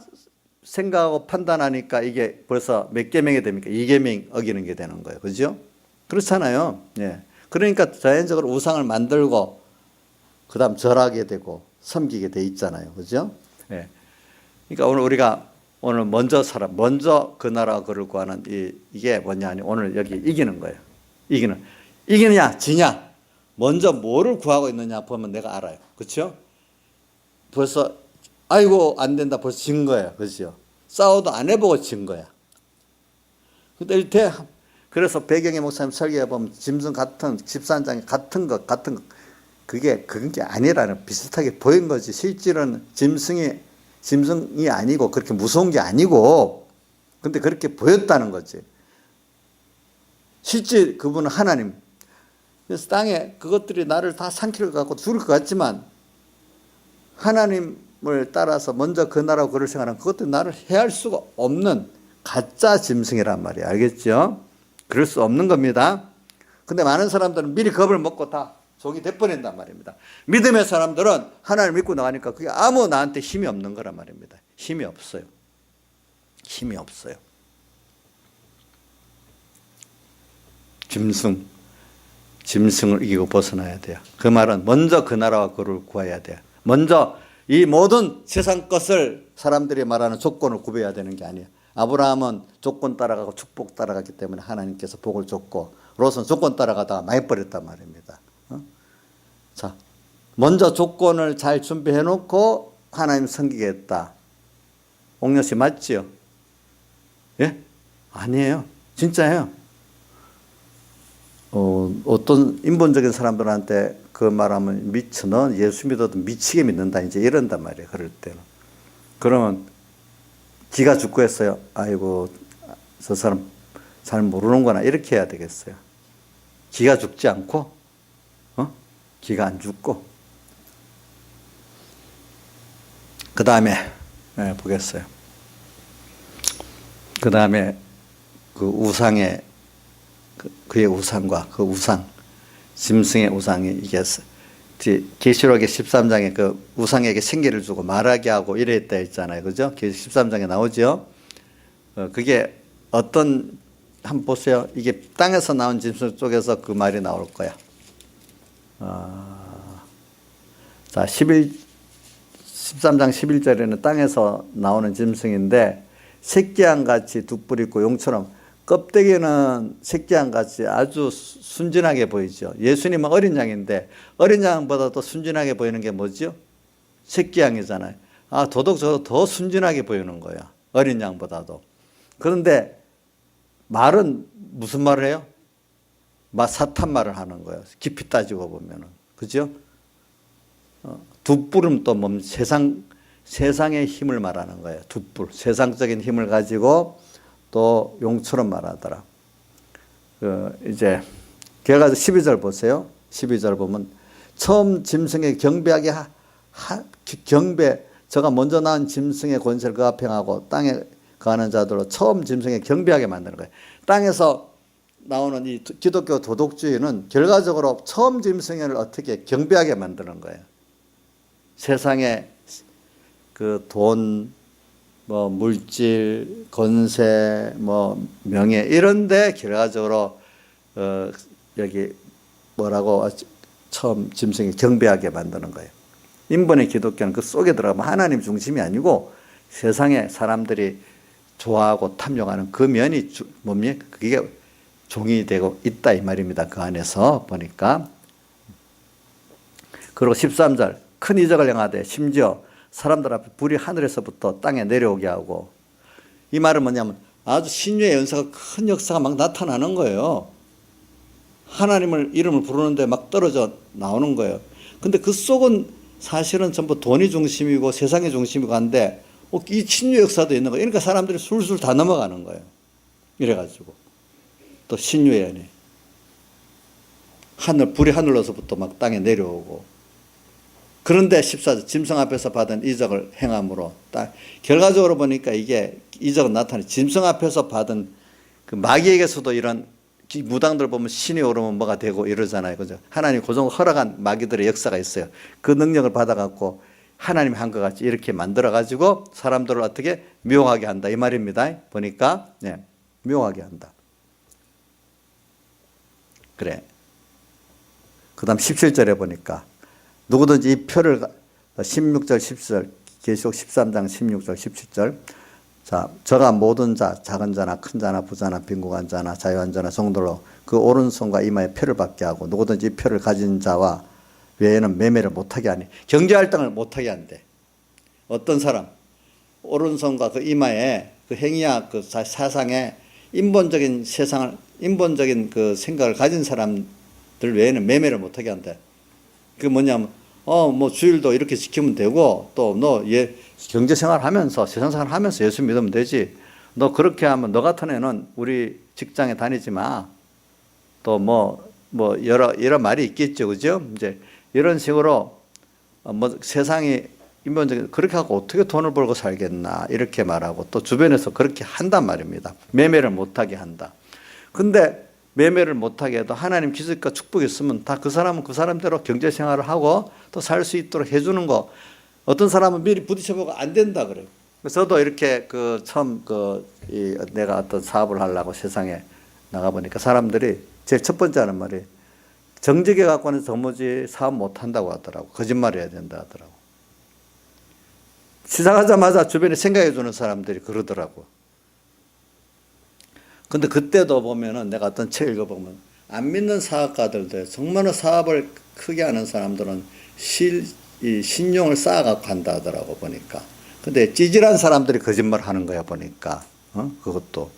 생각하고 판단하니까 이게 벌써 몇 계명이 됩니까? 2계명 어기는 게 되는 거예요. 그죠? 그렇잖아요. 예. 그러니까 자연적으로 우상을 만들고 그 다음 절하게 되고 섬기게 돼 있잖아요. 그죠? 예. 그러니까 우리가 오늘 먼저 그 나라와 그를 구하는 이게 뭐냐 하니 오늘 여기 이기는 거예요. 이기느냐, 지냐. 먼저 뭐를 구하고 있느냐 보면 내가 알아요. 그렇죠? 벌써 아이고 안 된다 벌써 진 거예요. 그렇죠? 싸워도 안 해보고 진 거야. 그래서 배경의 목사님 설교해 보면 짐승 같은 집산장이 같은 것 그런 게 아니라는 비슷하게 보인 거지. 실제로는 짐승이 아니고 그렇게 무서운 게 아니고 근데 그렇게 보였다는 거지. 실제 그분은 하나님. 그래서 땅에 그것들이 나를 다 삼킬 것 같고 죽을 것 같지만 하나님을 따라서 먼저 그 나라고 그를 생각하는 그것도 나를 해할 수가 없는 가짜 짐승이란 말이에요. 알겠죠? 그럴 수 없는 겁니다. 근데 많은 사람들은 미리 겁을 먹고 다 종이 돼버린단 말입니다. 믿음의 사람들은 하나님을 믿고 나가니까 그게 아무 나한테 힘이 없는 거란 말입니다. 힘이 없어요. 힘이 없어요. 짐승을 이기고 벗어나야 돼요. 그 말은 먼저 그 나라와 그를 구해야 돼요. 먼저 이 모든 세상 것을 사람들이 말하는 조건을 구별해야 되는 게 아니에요. 아브라함은 조건 따라가고 축복 따라가기 때문에 하나님께서 복을 줬고 롯은 조건 따라가다가 망해버렸단 말입니다. 자, 먼저 조건을 잘 준비해 놓고 하나님 섬기겠다. 옥녀 씨 맞지요? 예? 아니에요. 진짜예요. 어떤 인본적인 사람들한테 그 말하면 넌 예수 믿어도 미치게 믿는다. 이제 이런단 말이에요. 그럴 때는. 그러면 기가 죽고 했어요. 아이고, 저 사람 잘 모르는구나. 이렇게 해야 되겠어요. 기가 죽지 않고, 기가 안 죽고. 그 다음에, 보겠어요. 그 다음에 그 우상의, 그의 우상과 그 우상, 짐승의 우상이 이게 계시록의 13장에 그 우상에게 생기를 주고 말하게 하고 이랬다 했잖아요. 그죠? 13장에 나오죠. 그게 한번 보세요. 이게 땅에서 나온 짐승 쪽에서 그 말이 나올 거야. 자, 13장 11절에는 땅에서 나오는 짐승인데 새끼양같이 두 뿔 있고 용처럼 껍데기는 새끼양같이 아주 순진하게 보이죠. 예수님은 어린 양인데 어린 양보다도 순진하게 보이는 게 뭐죠? 새끼양이잖아요. 아, 더더욱 저도 더 순진하게 보이는 거야. 어린 양보다도. 그런데 말은 무슨 말을 해요? 사탄 말을 하는 거예요. 깊이 따지고 보면은. 그죠? 두 뿔은 또 뭐 세상의 힘을 말하는 거예요. 두 뿔. 세상적인 힘을 가지고 또 용처럼 말하더라. 이제 결과적 12절 보세요. 12절 보면 처음 짐승의 경배하게 저가 먼저 낳은 짐승의 권세를 그 앞에 하고 땅에 거하는 자들로 처음 짐승의 경배하게 만드는 거예요. 땅에서 나오는 이 기독교 도덕주의는 결과적으로 처음 짐승을 어떻게 경배하게 만드는 거예요. 세상에 그 돈, 뭐 물질, 권세, 뭐 명예 이런데 결과적으로 여기 뭐라고 처음 짐승이 경배하게 만드는 거예요. 인본의 기독교는 그 속에 들어가면 하나님 중심이 아니고 세상에 사람들이 좋아하고 탐욕하는 그 면이 뭡니까? 그게 종이 되고 있다 이 말입니다. 그 안에서 보니까. 그리고 13절 큰 이적을 행하되 심지어 사람들 앞에 불이 하늘에서부터 땅에 내려오게 하고, 이 말은 뭐냐면 아주 신유의 연사가 큰 역사가 막 나타나는 거예요. 하나님을 이름을 부르는데 막 떨어져 나오는 거예요. 근데 그 속은 사실은 전부 돈이 중심이고 세상의 중심이고 한데 이 신유 역사도 있는 거예요. 그러니까 사람들이 술술 다 넘어가는 거예요. 이래가지고 또 신유의 연이 불이 하늘로서부터 막 땅에 내려오고. 그런데 14절 짐승 앞에서 받은 이적을 행함으로 결과적으로 보니까 이게 이적은 나타나요. 짐승 앞에서 받은 그 마귀에게서도 이런 무당들 보면 신이 오르면 뭐가 되고 이러잖아요. 그죠? 하나님 고정 허락한 마귀들의 역사가 있어요. 그 능력을 받아갖고 하나님이 한 것 같이 이렇게 만들어가지고 사람들을 어떻게 미혹하게 한다. 이 말입니다. 보니까, 네, 미혹하게 한다. 그래. 그 다음 17절에 보니까 누구든지 이 표를 16절 17절 계시록 13장 16절 17절 자, 저가 모든 자 작은 자나 큰 자나 부자나 빈곤한 자나 자유한 자나 성도로 그 오른손과 이마에 표를 받게 하고 누구든지 이 표를 가진 자와 외에는 매매를 못하게 하니 경제활동을 못하게 한대. 어떤 사람 오른손과 그 이마에 그 행위와 그 사상에 인본적인 그 생각을 가진 사람들 외에는 매매를 못하게 한대. 그게 뭐냐면, 뭐 주일도 이렇게 지키면 되고, 또 너 경제생활 하면서, 세상생활 하면서 예수 믿으면 되지. 너 그렇게 하면 너 같은 애는 우리 직장에 다니지 마. 또 여러 말이 있겠죠. 그죠? 이제 이런 식으로, 세상이 인본적인, 그렇게 하고 어떻게 돈을 벌고 살겠나. 이렇게 말하고, 또 주변에서 그렇게 한단 말입니다. 매매를 못하게 한다. 근데 매매를 못하게 해도 하나님 기술과 축복이 있으면 다 그 사람은 그 사람대로 경제생활을 하고 또 살 수 있도록 해주는 거. 어떤 사람은 미리 부딪혀보고 안 된다 그래요. 저도 이렇게 처음 내가 어떤 사업을 하려고 세상에 나가보니까 사람들이 제일 첫 번째 하는 말이 정직에 갖고는 도무지 사업 못한다고 하더라고. 거짓말해야 된다 하더라고. 시작하자마자 주변에 생각해 주는 사람들이 그러더라고. 근데 그때도 보면은 내가 어떤 책 읽어보면 안 믿는 사업가들도 정말로 사업을 크게 하는 사람들은 신용을 쌓아갖고 한다 하더라고 보니까. 근데 찌질한 사람들이 거짓말 하는 거야 보니까. 그것도.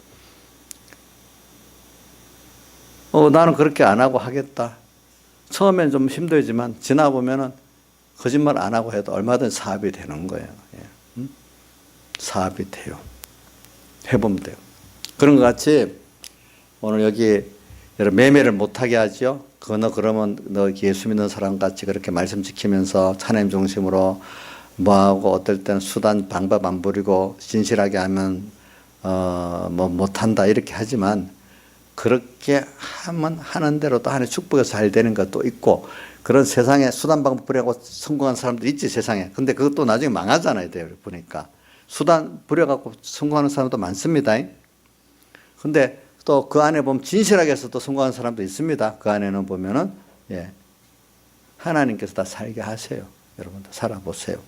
나는 그렇게 안 하고 하겠다. 처음엔 좀 힘들지만 지나보면은 거짓말 안 하고 해도 얼마든지 사업이 되는 거예요. 사업이 돼요. 해보면 돼요. 그런 것 같이 오늘 여기 매매를 못하게 하죠. 그러면 너 예수 믿는 사람 같이 그렇게 말씀 지키면서 하나님 중심으로 뭐하고 어떨 때는 수단 방법 안 부리고 진실하게 하면 못한다 이렇게 하지만 그렇게 하면 하는 대로 또 하나의 축복에서 잘 되는 것도 있고 그런 세상에 수단 방법 부리고 성공한 사람도 있지 세상에. 근데 그것도 나중에 망하잖아요. 보니까 수단 부려갖고 성공하는 사람도 많습니다. 근데 또 그 안에 보면 진실하게 해서 또 성공하는 사람도 있습니다. 그 안에는 보면은, 하나님께서 다 살게 하세요. 여러분들 살아보세요.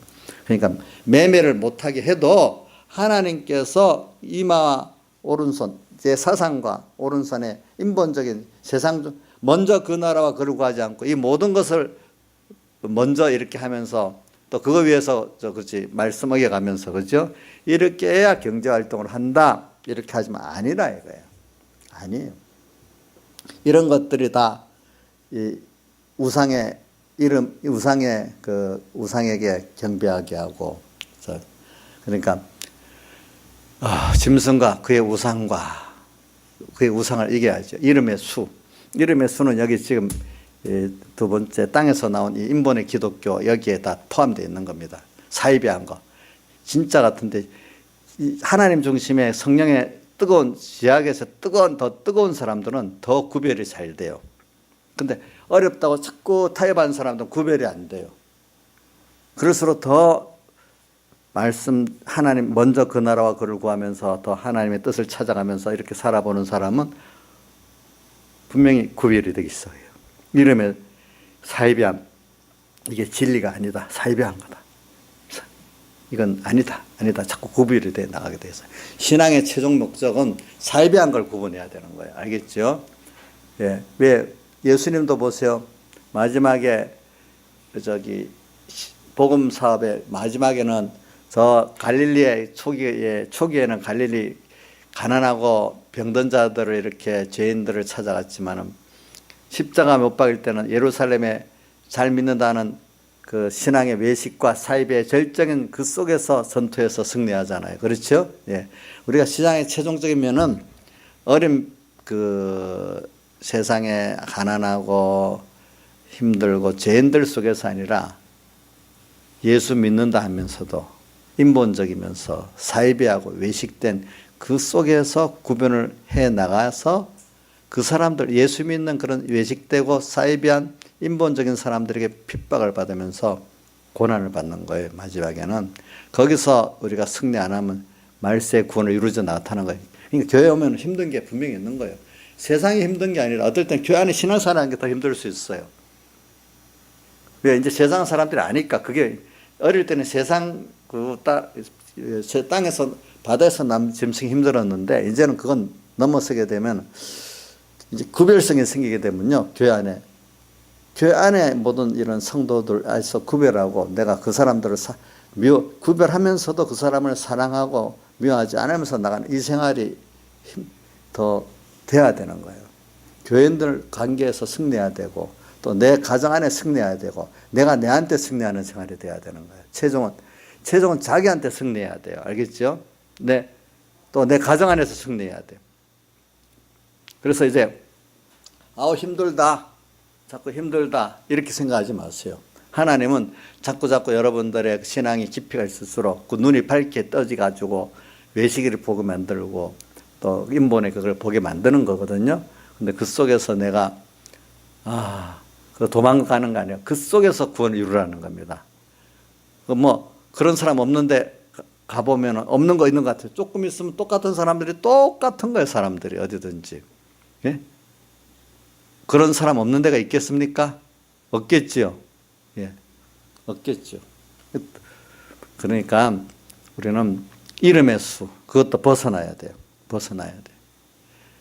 그러니까 매매를 못하게 해도 하나님께서 이마와 오른손, 제 사상과 오른손에 인본적인 세상 중 먼저 그 나라와 그를 구하지 않고 이 모든 것을 먼저 이렇게 하면서 또 그거 위해서 그렇지 말씀 어겨가면서 그죠? 이렇게 해야 경제 활동을 한다 이렇게 하지만 아니라 이거예요. 아니에요. 이런 것들이 다 이 우상의 이름, 우상의 그 우상에게 경배하게 하고 그러니까 짐승과 그의 우상과 그의 우상을 이겨야죠. 이름의 수. 이름의 수는 여기 지금 두 번째 땅에서 나온 이 인본의 기독교 여기에 다 포함되어 있는 겁니다. 사이비한 거. 진짜 같은데 하나님 중심의 성령의 뜨거운 지약에서 더 뜨거운 사람들은 더 구별이 잘 돼요. 근데 어렵다고 자꾸 타협하는 사람들은 구별이 안 돼요. 그럴수록 더 말씀 하나님 먼저 그 나라와 그를 구하면서 더 하나님의 뜻을 찾아가면서 이렇게 살아보는 사람은 분명히 구별이 되겠어요. 이름의 사이비함, 이게 진리가 아니다. 사이비한 거다. 이건 아니다. 자꾸 구별이 돼 나가게 돼서 신앙의 최종 목적은 사이비한 걸 구분해야 되는 거예요. 알겠죠? 예. 왜 예수님도 보세요. 마지막에 복음 사업의 마지막에는 저 갈릴리의 초기에는 갈릴리 가난하고 병든 자들을 이렇게 죄인들을 찾아갔지만은 십자가 못 박일 때는 예루살렘에 잘 믿는다는 그 신앙의 외식과 사이비의 절정인 그 속에서 전투에서 승리하잖아요. 그렇죠? 예. 우리가 시장의 최종적인 면은 어린 그 세상에 가난하고 힘들고 죄인들 속에서 아니라 예수 믿는다 하면서도 인본적이면서 사이비하고 외식된 그 속에서 구분을 해 나가서 그 사람들 예수 믿는 그런 외식되고 사이비한 인본적인 사람들에게 핍박을 받으면서 고난을 받는 거예요. 마지막에는 거기서 우리가 승리 안 하면 말세의 구원을 이루지 나타나는 거예요. 그러니까 교회 오면 힘든 게 분명히 있는 거예요. 세상이 힘든 게 아니라 어떨 땐 교회 안에 신앙생활하는 게 더 힘들 수 있어요. 왜 이제 세상 사람들이 아니까 그게 어릴 때는 세상 땅에서 바다에서 남 짐승이 힘들었는데 이제는 그건 넘어서게 되면 이제 구별성이 생기게 되면요. 교회 안에 모든 이런 성도들에서 구별하고 내가 그 사람들을 구별하면서도 그 사람을 사랑하고 미워하지 않으면서 나가는 이 생활이 더 돼야 되는 거예요. 교인들 관계에서 승리해야 되고 또 내 가정 안에 승리해야 되고 내가 내한테 승리하는 생활이 돼야 되는 거예요. 최종은 자기한테 승리해야 돼요. 알겠죠? 또 내 가정 안에서 승리해야 돼요. 그래서 이제 힘들다. 자꾸 힘들다. 이렇게 생각하지 마세요. 하나님은 자꾸 여러분들의 신앙이 깊이가 있을수록 그 눈이 밝게 떠지가지고 외식을 보게 만들고 또 인본에 그걸 보게 만드는 거거든요. 근데 그 속에서 내가 그 도망가는 거 아니에요. 그 속에서 구원을 이루라는 겁니다. 그런 사람 없는데 가보면 없는 거 있는 것 같아요. 조금 있으면 똑같은 사람들이 똑같은 거예요. 사람들이 어디든지. 예? 그런 사람 없는 데가 있겠습니까? 없겠지요. 예. 없겠죠. 그러니까 우리는 이름의 수, 그것도 벗어나야 돼요.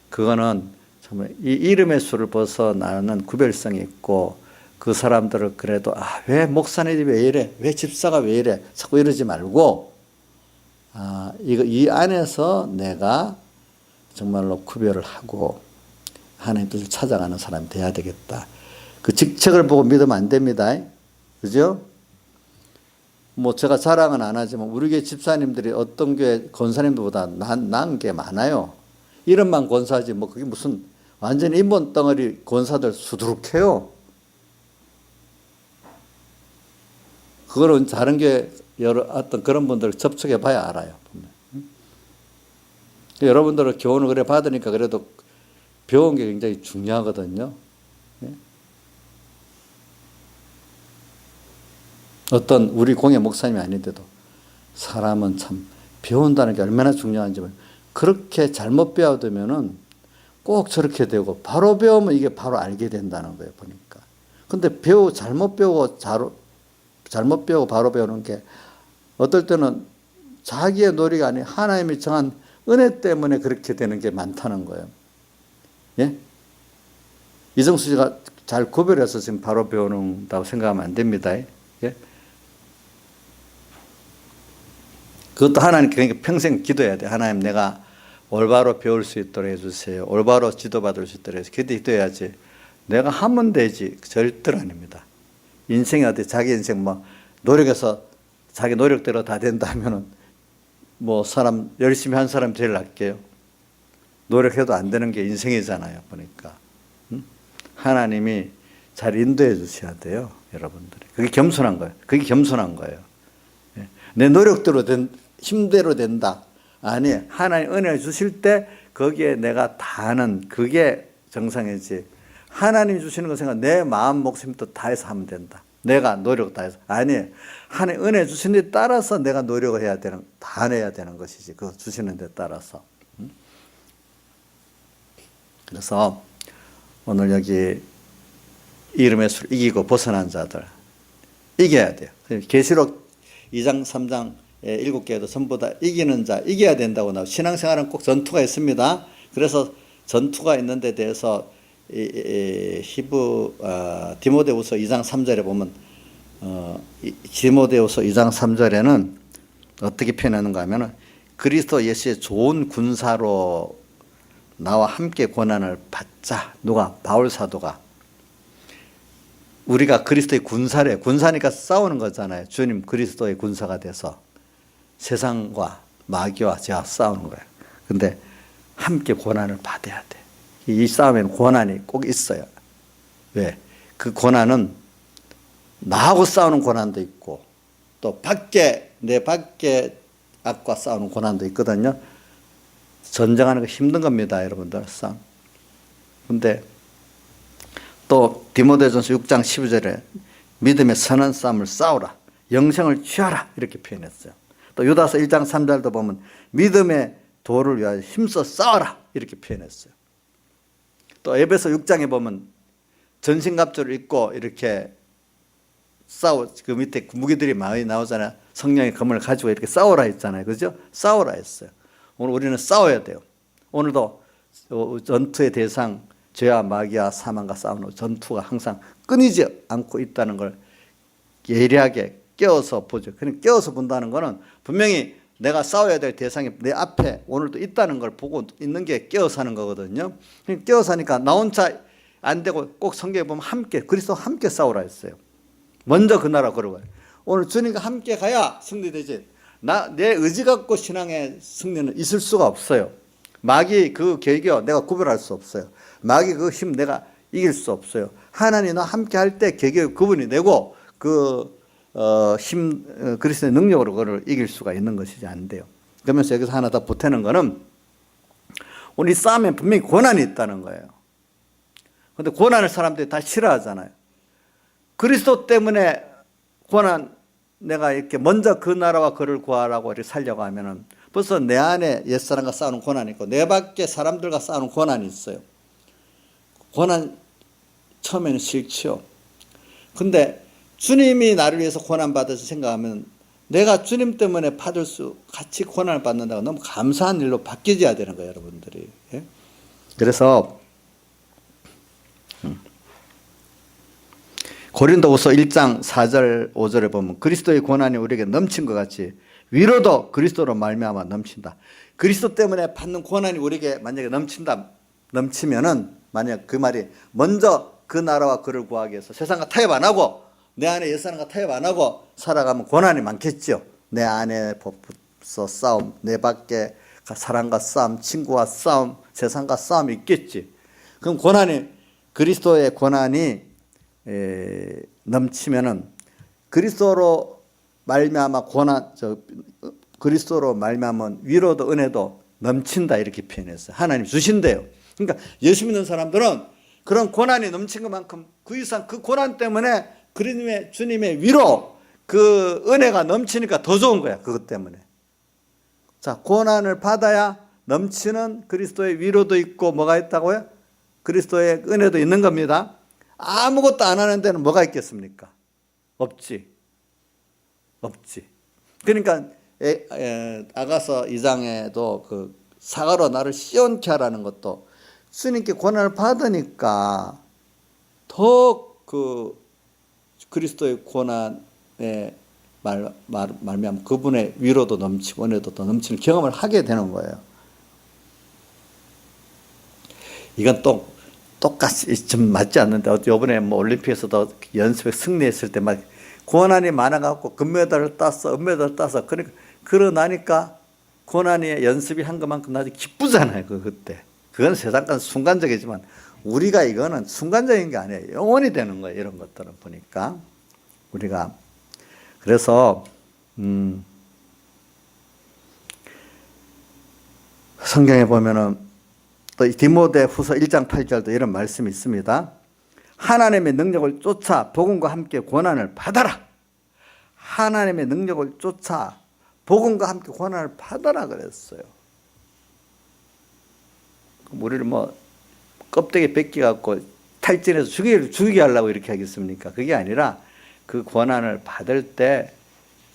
그거는 정말 이 이름의 수를 벗어나는 구별성이 있고 그 사람들을 그래도 왜 목사님이 왜 이래? 왜 집사가 왜 이래? 자꾸 이러지 말고 이 안에서 내가 정말로 구별을 하고 하나님 뜻을 찾아가는 사람이 돼야 되겠다. 그 직책을 보고 믿으면 안 됩니다. 그죠? 제가 자랑은 안 하지만 우리 교회 집사님들이 어떤 교회 권사님들보다 나은 게 많아요. 이름만 권사하지 그게 무슨 완전히 인본 덩어리 권사들 수두룩해요. 그거는 다른 교회 어떤 그런 분들 접촉해 봐야 알아요. 여러분들은 교훈을 그래 받으니까 그래도 배운 게 굉장히 중요하거든요. 어떤 우리 공예 목사님이 아닌데도 사람은 참 배운다는 게 얼마나 중요한지 그렇게 잘못 배워두면은 꼭 저렇게 되고 바로 배우면 이게 바로 알게 된다는 거예요. 보니까. 근데 잘못 배우고 바로 배우는 게 어떨 때는 자기의 노력이 아닌 하나님이 정한 은혜 때문에 그렇게 되는 게 많다는 거예요. 예? 이정수 씨가 잘 구별해서 지금 바로 배우는다고 생각하면 안 됩니다. 예? 그것도 하나님께 그러니까 평생 기도해야 돼. 하나님, 내가 올바로 배울 수 있도록 해주세요. 올바로 지도받을 수 있도록 해주세요. 그때 기도해야지. 내가 하면 되지. 절대로 아닙니다. 인생이 어때? 자기 인생 뭐 노력해서 자기 노력대로 다 된다면은 뭐 사람 열심히 한 사람 제일 낫게요. 노력해도 안 되는 게 인생이잖아요. 보니까 하나님이 잘 인도해 주셔야 돼요, 여러분들이. 그게 겸손한 거예요. 그게 겸손한 거예요. 내 노력대로 힘대로 된다. 아니, 하나님 은혜 주실 때 거기에 내가 다 하는 그게 정상이지. 하나님 주시는 거 생각 내 마음 목숨도 다해서 하면 된다. 내가 노력 다해서. 아니, 하나님 은혜 주시는 데 따라서 내가 노력을 해야 되는, 다 해야 되는 것이지. 그거 주시는 데 따라서. 그래서 오늘 여기 이름의 수를 이기고 벗어난 자들 이겨야 돼요. 계시록 2장 3장 7개도 전부 다 이기는 자, 이겨야 된다고 나와요. 신앙생활은 꼭 전투가 있습니다. 그래서 전투가 있는 데 대해서 디모데후서 2장 3절에 보면 디모데후서 2장 3절에는 어떻게 표현하는가 하면 그리스도 예수의 좋은 군사로 나와 함께 고난을 받자. 누가? 바울 사도가. 우리가 그리스도의 군사래. 군사니까 싸우는 거잖아요. 주님 그리스도의 군사가 돼서 세상과 마귀와 제가 싸우는 거예요. 근데 함께 고난을 받아야 돼. 이 싸움에는 고난이 꼭 있어요. 왜? 그 고난은 나하고 싸우는 고난도 있고 또 내 밖에 악과 싸우는 고난도 있거든요. 전쟁하는 거 힘든 겁니다, 여러분들. 싸움. 근데 또 디모데전서 6장 12절에 믿음의 선한 싸움을 싸우라. 영생을 취하라. 이렇게 표현했어요. 또 유다서 1장 3절도 보면 믿음의 도를 위하여 힘써 싸워라. 이렇게 표현했어요. 또 에베소 6장에 보면 전신갑주를 입고 이렇게 그 밑에 무기들이 많이 나오잖아요. 성령의 검을 가지고 이렇게 싸우라 했잖아요. 그죠? 싸우라 했어요. 오늘 우리는 싸워야 돼요. 오늘도 전투의 대상 죄와 마귀와 사망과 싸우는 전투가 항상 끊이지 않고 있다는 걸 예리하게 깨워서 보죠. 그냥 깨워서 본다는 거는 분명히 내가 싸워야 될 대상이 내 앞에 오늘도 있다는 걸 보고 있는 게 깨워서 하는 거거든요. 깨워서 하니까 나 혼자 안 되고 꼭 성경에 보면 함께 그리스도와 함께 싸우라 했어요. 먼저 그 나라 걸어가요. 오늘 주님과 함께 가야 승리되지. 내 의지 갖고 신앙의 승리는 있을 수가 없어요. 마귀 그 계교 내가 구별할 수 없어요. 마귀 그 힘 내가 이길 수 없어요. 하나님 나 함께 할 때 계교 그분이 내고 그리스도의 능력으로 그걸 이길 수가 있는 것이지 안 돼요. 그러면서 여기서 하나 더 보태는 거는 오늘 이 싸움에 분명히 고난이 있다는 거예요. 그런데 고난을 사람들이 다 싫어하잖아요. 그리스도 때문에 고난 내가 이렇게 먼저 그 나라와 그를 구하라고 이렇게 살려고 하면은 벌써 내 안에 옛사람과 싸우는 고난이 있고 내 밖에 사람들과 싸우는 고난이 있어요. 고난 처음에는 싫죠. 근데 주님이 나를 위해서 고난받아서 생각하면 내가 주님 때문에 같이 고난을 받는다고 너무 감사한 일로 바뀌어야 되는 거예요, 여러분들이. 예? 그래서 고린도후서 1장 4절 5절에 보면 그리스도의 고난이 우리에게 넘친 것 같이 위로도 그리스도로 말미암아 넘친다. 그리스도 때문에 받는 고난이 우리에게 만약에 넘치면은 만약 그 말이 먼저 그 나라와 그를 구하기 위해서 세상과 타협 안 하고 내 안에 옛사람과 타협 안 하고 살아가면 고난이 많겠죠. 내 안에 법서 싸움, 내 밖에 사람과 싸움, 친구와 싸움, 세상과 싸움이 있겠지. 그럼 그리스도의 고난이 넘치면은 그리스도로 말미암아 그리스도로 말미암은 위로도 은혜도 넘친다 이렇게 표현했어요. 하나님 주신대요. 그러니까 예수 믿는 사람들은 그런 고난이 넘친 것만큼 그 이상 그 고난 때문에 주님의 위로 그 은혜가 넘치니까 더 좋은 거야. 그것 때문에. 자, 고난을 받아야 넘치는 그리스도의 위로도 있고 뭐가 있다고요? 그리스도의 은혜도 있는 겁니다. 아무것도 안 하는 데는 뭐가 있겠습니까? 없지. 그러니까 아가서 2장에도 그 사과로 나를 시원케 하라는 것도 주님께 고난을 받으니까 더 그 그리스도의 고난에 말미암아 그분의 위로도 넘치고 은혜도 더 넘치는 경험을 하게 되는 거예요. 이건 또 똑같이 좀 맞지 않는데 이번에 뭐 올림픽에서도 연습에 승리했을 때 막 고난이 많아갖고 금메달을 땄어, 은메달을 땄어. 그러나니까 고난이 연습이 한 것만큼 나중에 기쁘잖아요. 그때. 그건 세상간 순간적이지만 우리가 이거는 순간적인 게 아니에요. 영원히 되는 거예요. 이런 것들은 보니까 우리가 그래서 성경에 보면은 또 디모데후서 1장 8절도 이런 말씀이 있습니다. 하나님의 능력을 쫓아 복음과 함께 고난을 받아라. 하나님의 능력을 쫓아 복음과 함께 고난을 받아라 그랬어요. 우리를 뭐 껍데기 벗겨갖고 탈진해서 죽이게 하려고 이렇게 하겠습니까? 그게 아니라 그 고난을 받을 때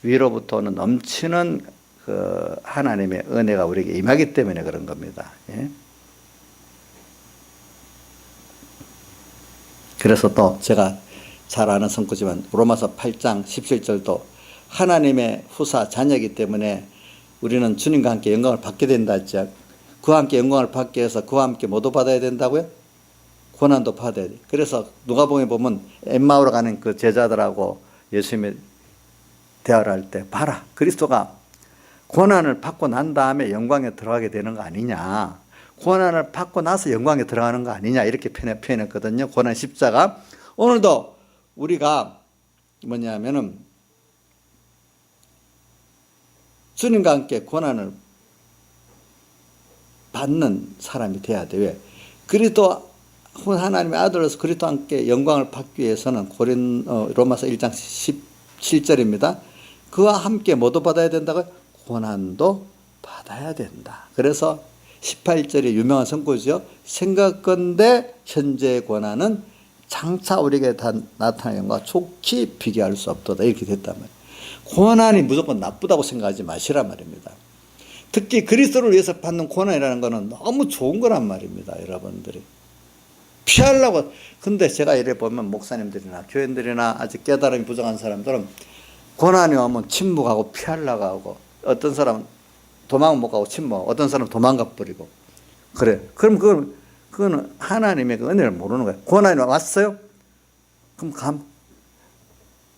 위로부터는 넘치는 그 하나님의 은혜가 우리에게 임하기 때문에 그런 겁니다. 예? 그래서 또 제가 잘 아는 성구지만 로마서 8장 17절도 하나님의 후사 자녀이기 때문에 우리는 주님과 함께 영광을 받게 된다 했죠. 그와 함께 영광을 받기 위해서 그와 함께 뭐도 받아야 된다고요? 고난도 받아야 돼. 그래서 누가복음에 보면 엠마오로 가는 그 제자들하고 예수님이 대화를 할 때 봐라. 그리스도가 고난을 받고 난 다음에 영광에 들어가게 되는 거 아니냐. 고난을 받고 나서 영광에 들어가는 거 아니냐. 이렇게 표현했거든요. 고난 십자가. 오늘도 우리가 뭐냐면은 주님과 함께 고난을 받는 사람이 돼야 돼. 왜? 그리스도 하나님의 아들로서 그리스도와 함께 영광을 받기 위해서는 로마서 1장 17절입니다. 그와 함께 뭐도 받아야 된다고요? 고난도 받아야 된다. 그래서 18절의 유명한 선구죠. 생각건대 현재의 고난은 장차 우리에게 나타나는 것과 좋게 비교할 수 없도다. 이렇게 됐단 말이에요. 고난이 무조건 나쁘다고 생각하지 마시란 말입니다. 특히 그리스도를 위해서 받는 고난이라는 것은 너무 좋은 거란 말입니다. 여러분들이 피하려고. 근데 제가 이래 보면 목사님들이나 교인들이나 아직 깨달음이 부족한 사람들은 고난이 오면 침묵하고 피하려고 하고, 어떤 사람은 도망 못 가고 침묵, 어떤 사람은 도망가 버리고 그래. 그럼 그거는 하나님의 그 은혜를 모르는 거예요. 고난이 왔어요? 그럼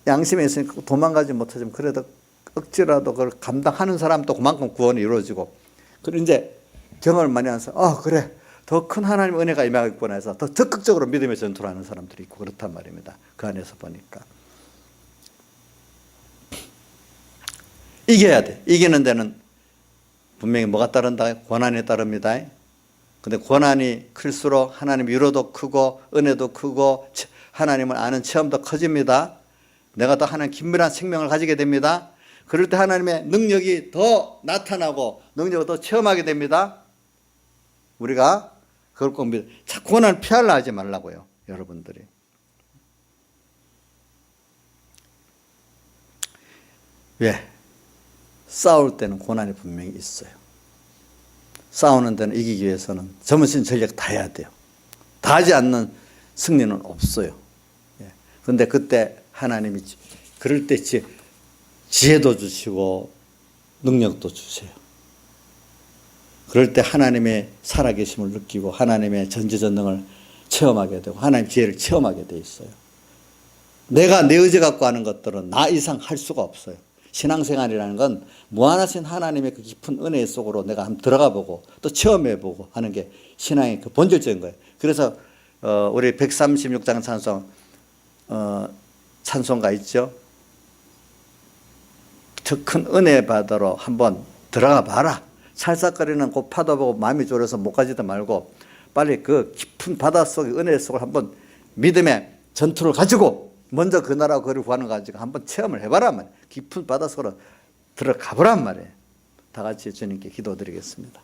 양심에 있으니까 도망가지 못하지만 그래도 억지라도 그걸 감당하는 사람도 그만큼 구원이 이루어지고, 그리고 이제 경험을 많이 하면서 그래 더 큰 하나님의 은혜가 임하겠구나 해서 더 적극적으로 믿음의 전투를 하는 사람들이 있고 그렇단 말입니다. 그 안에서 보니까 이겨야 돼. 이기는 데는 분명히 뭐가 따른다? 고난이 따릅니다. 근데 고난이 클수록 하나님 위로도 크고 은혜도 크고 하나님을 아는 체험도 커집니다. 내가 더 하나님 긴밀한 생명을 가지게 됩니다. 그럴 때 하나님의 능력이 더 나타나고 능력을 더 체험하게 됩니다. 우리가 그걸 꼭 믿어. 고난을 피하려 하지 말라고요. 여러분들이. 왜? 싸울 때는 고난이 분명히 있어요. 싸우는 데는 이기기 위해서는 전무신 전략 다 해야 돼요. 다 하지 않는 승리는 없어요. 그런데 그때 하나님이 그럴 때 지혜도 주시고 능력도 주세요. 그럴 때 하나님의 살아계심을 느끼고 하나님의 전지전능을 체험하게 되고 하나님의 지혜를 체험하게 돼 있어요. 내가 내 의지 갖고 하는 것들은 나 이상 할 수가 없어요. 신앙생활이라는 건 무한하신 하나님의 그 깊은 은혜 속으로 내가 한번 들어가 보고 또 체험해 보고 하는 게 신앙의 그 본질적인 거예요. 그래서 우리 136장 찬송 찬송가 있죠. 더 큰 은혜 바다로 한번 들어가 봐라. 살살거리는 그 파도 보고 마음이 졸여서 못 가지도 말고 빨리 그 깊은 바다 속의 은혜 속을 한번 믿음의 전투를 가지고 먼저 그 나라와 그를 구하는 거 가지고 한번 체험을 해봐라 말이에요. 깊은 바다 속으로 들어가 보란 말이에요. 다 같이 주님께 기도드리겠습니다.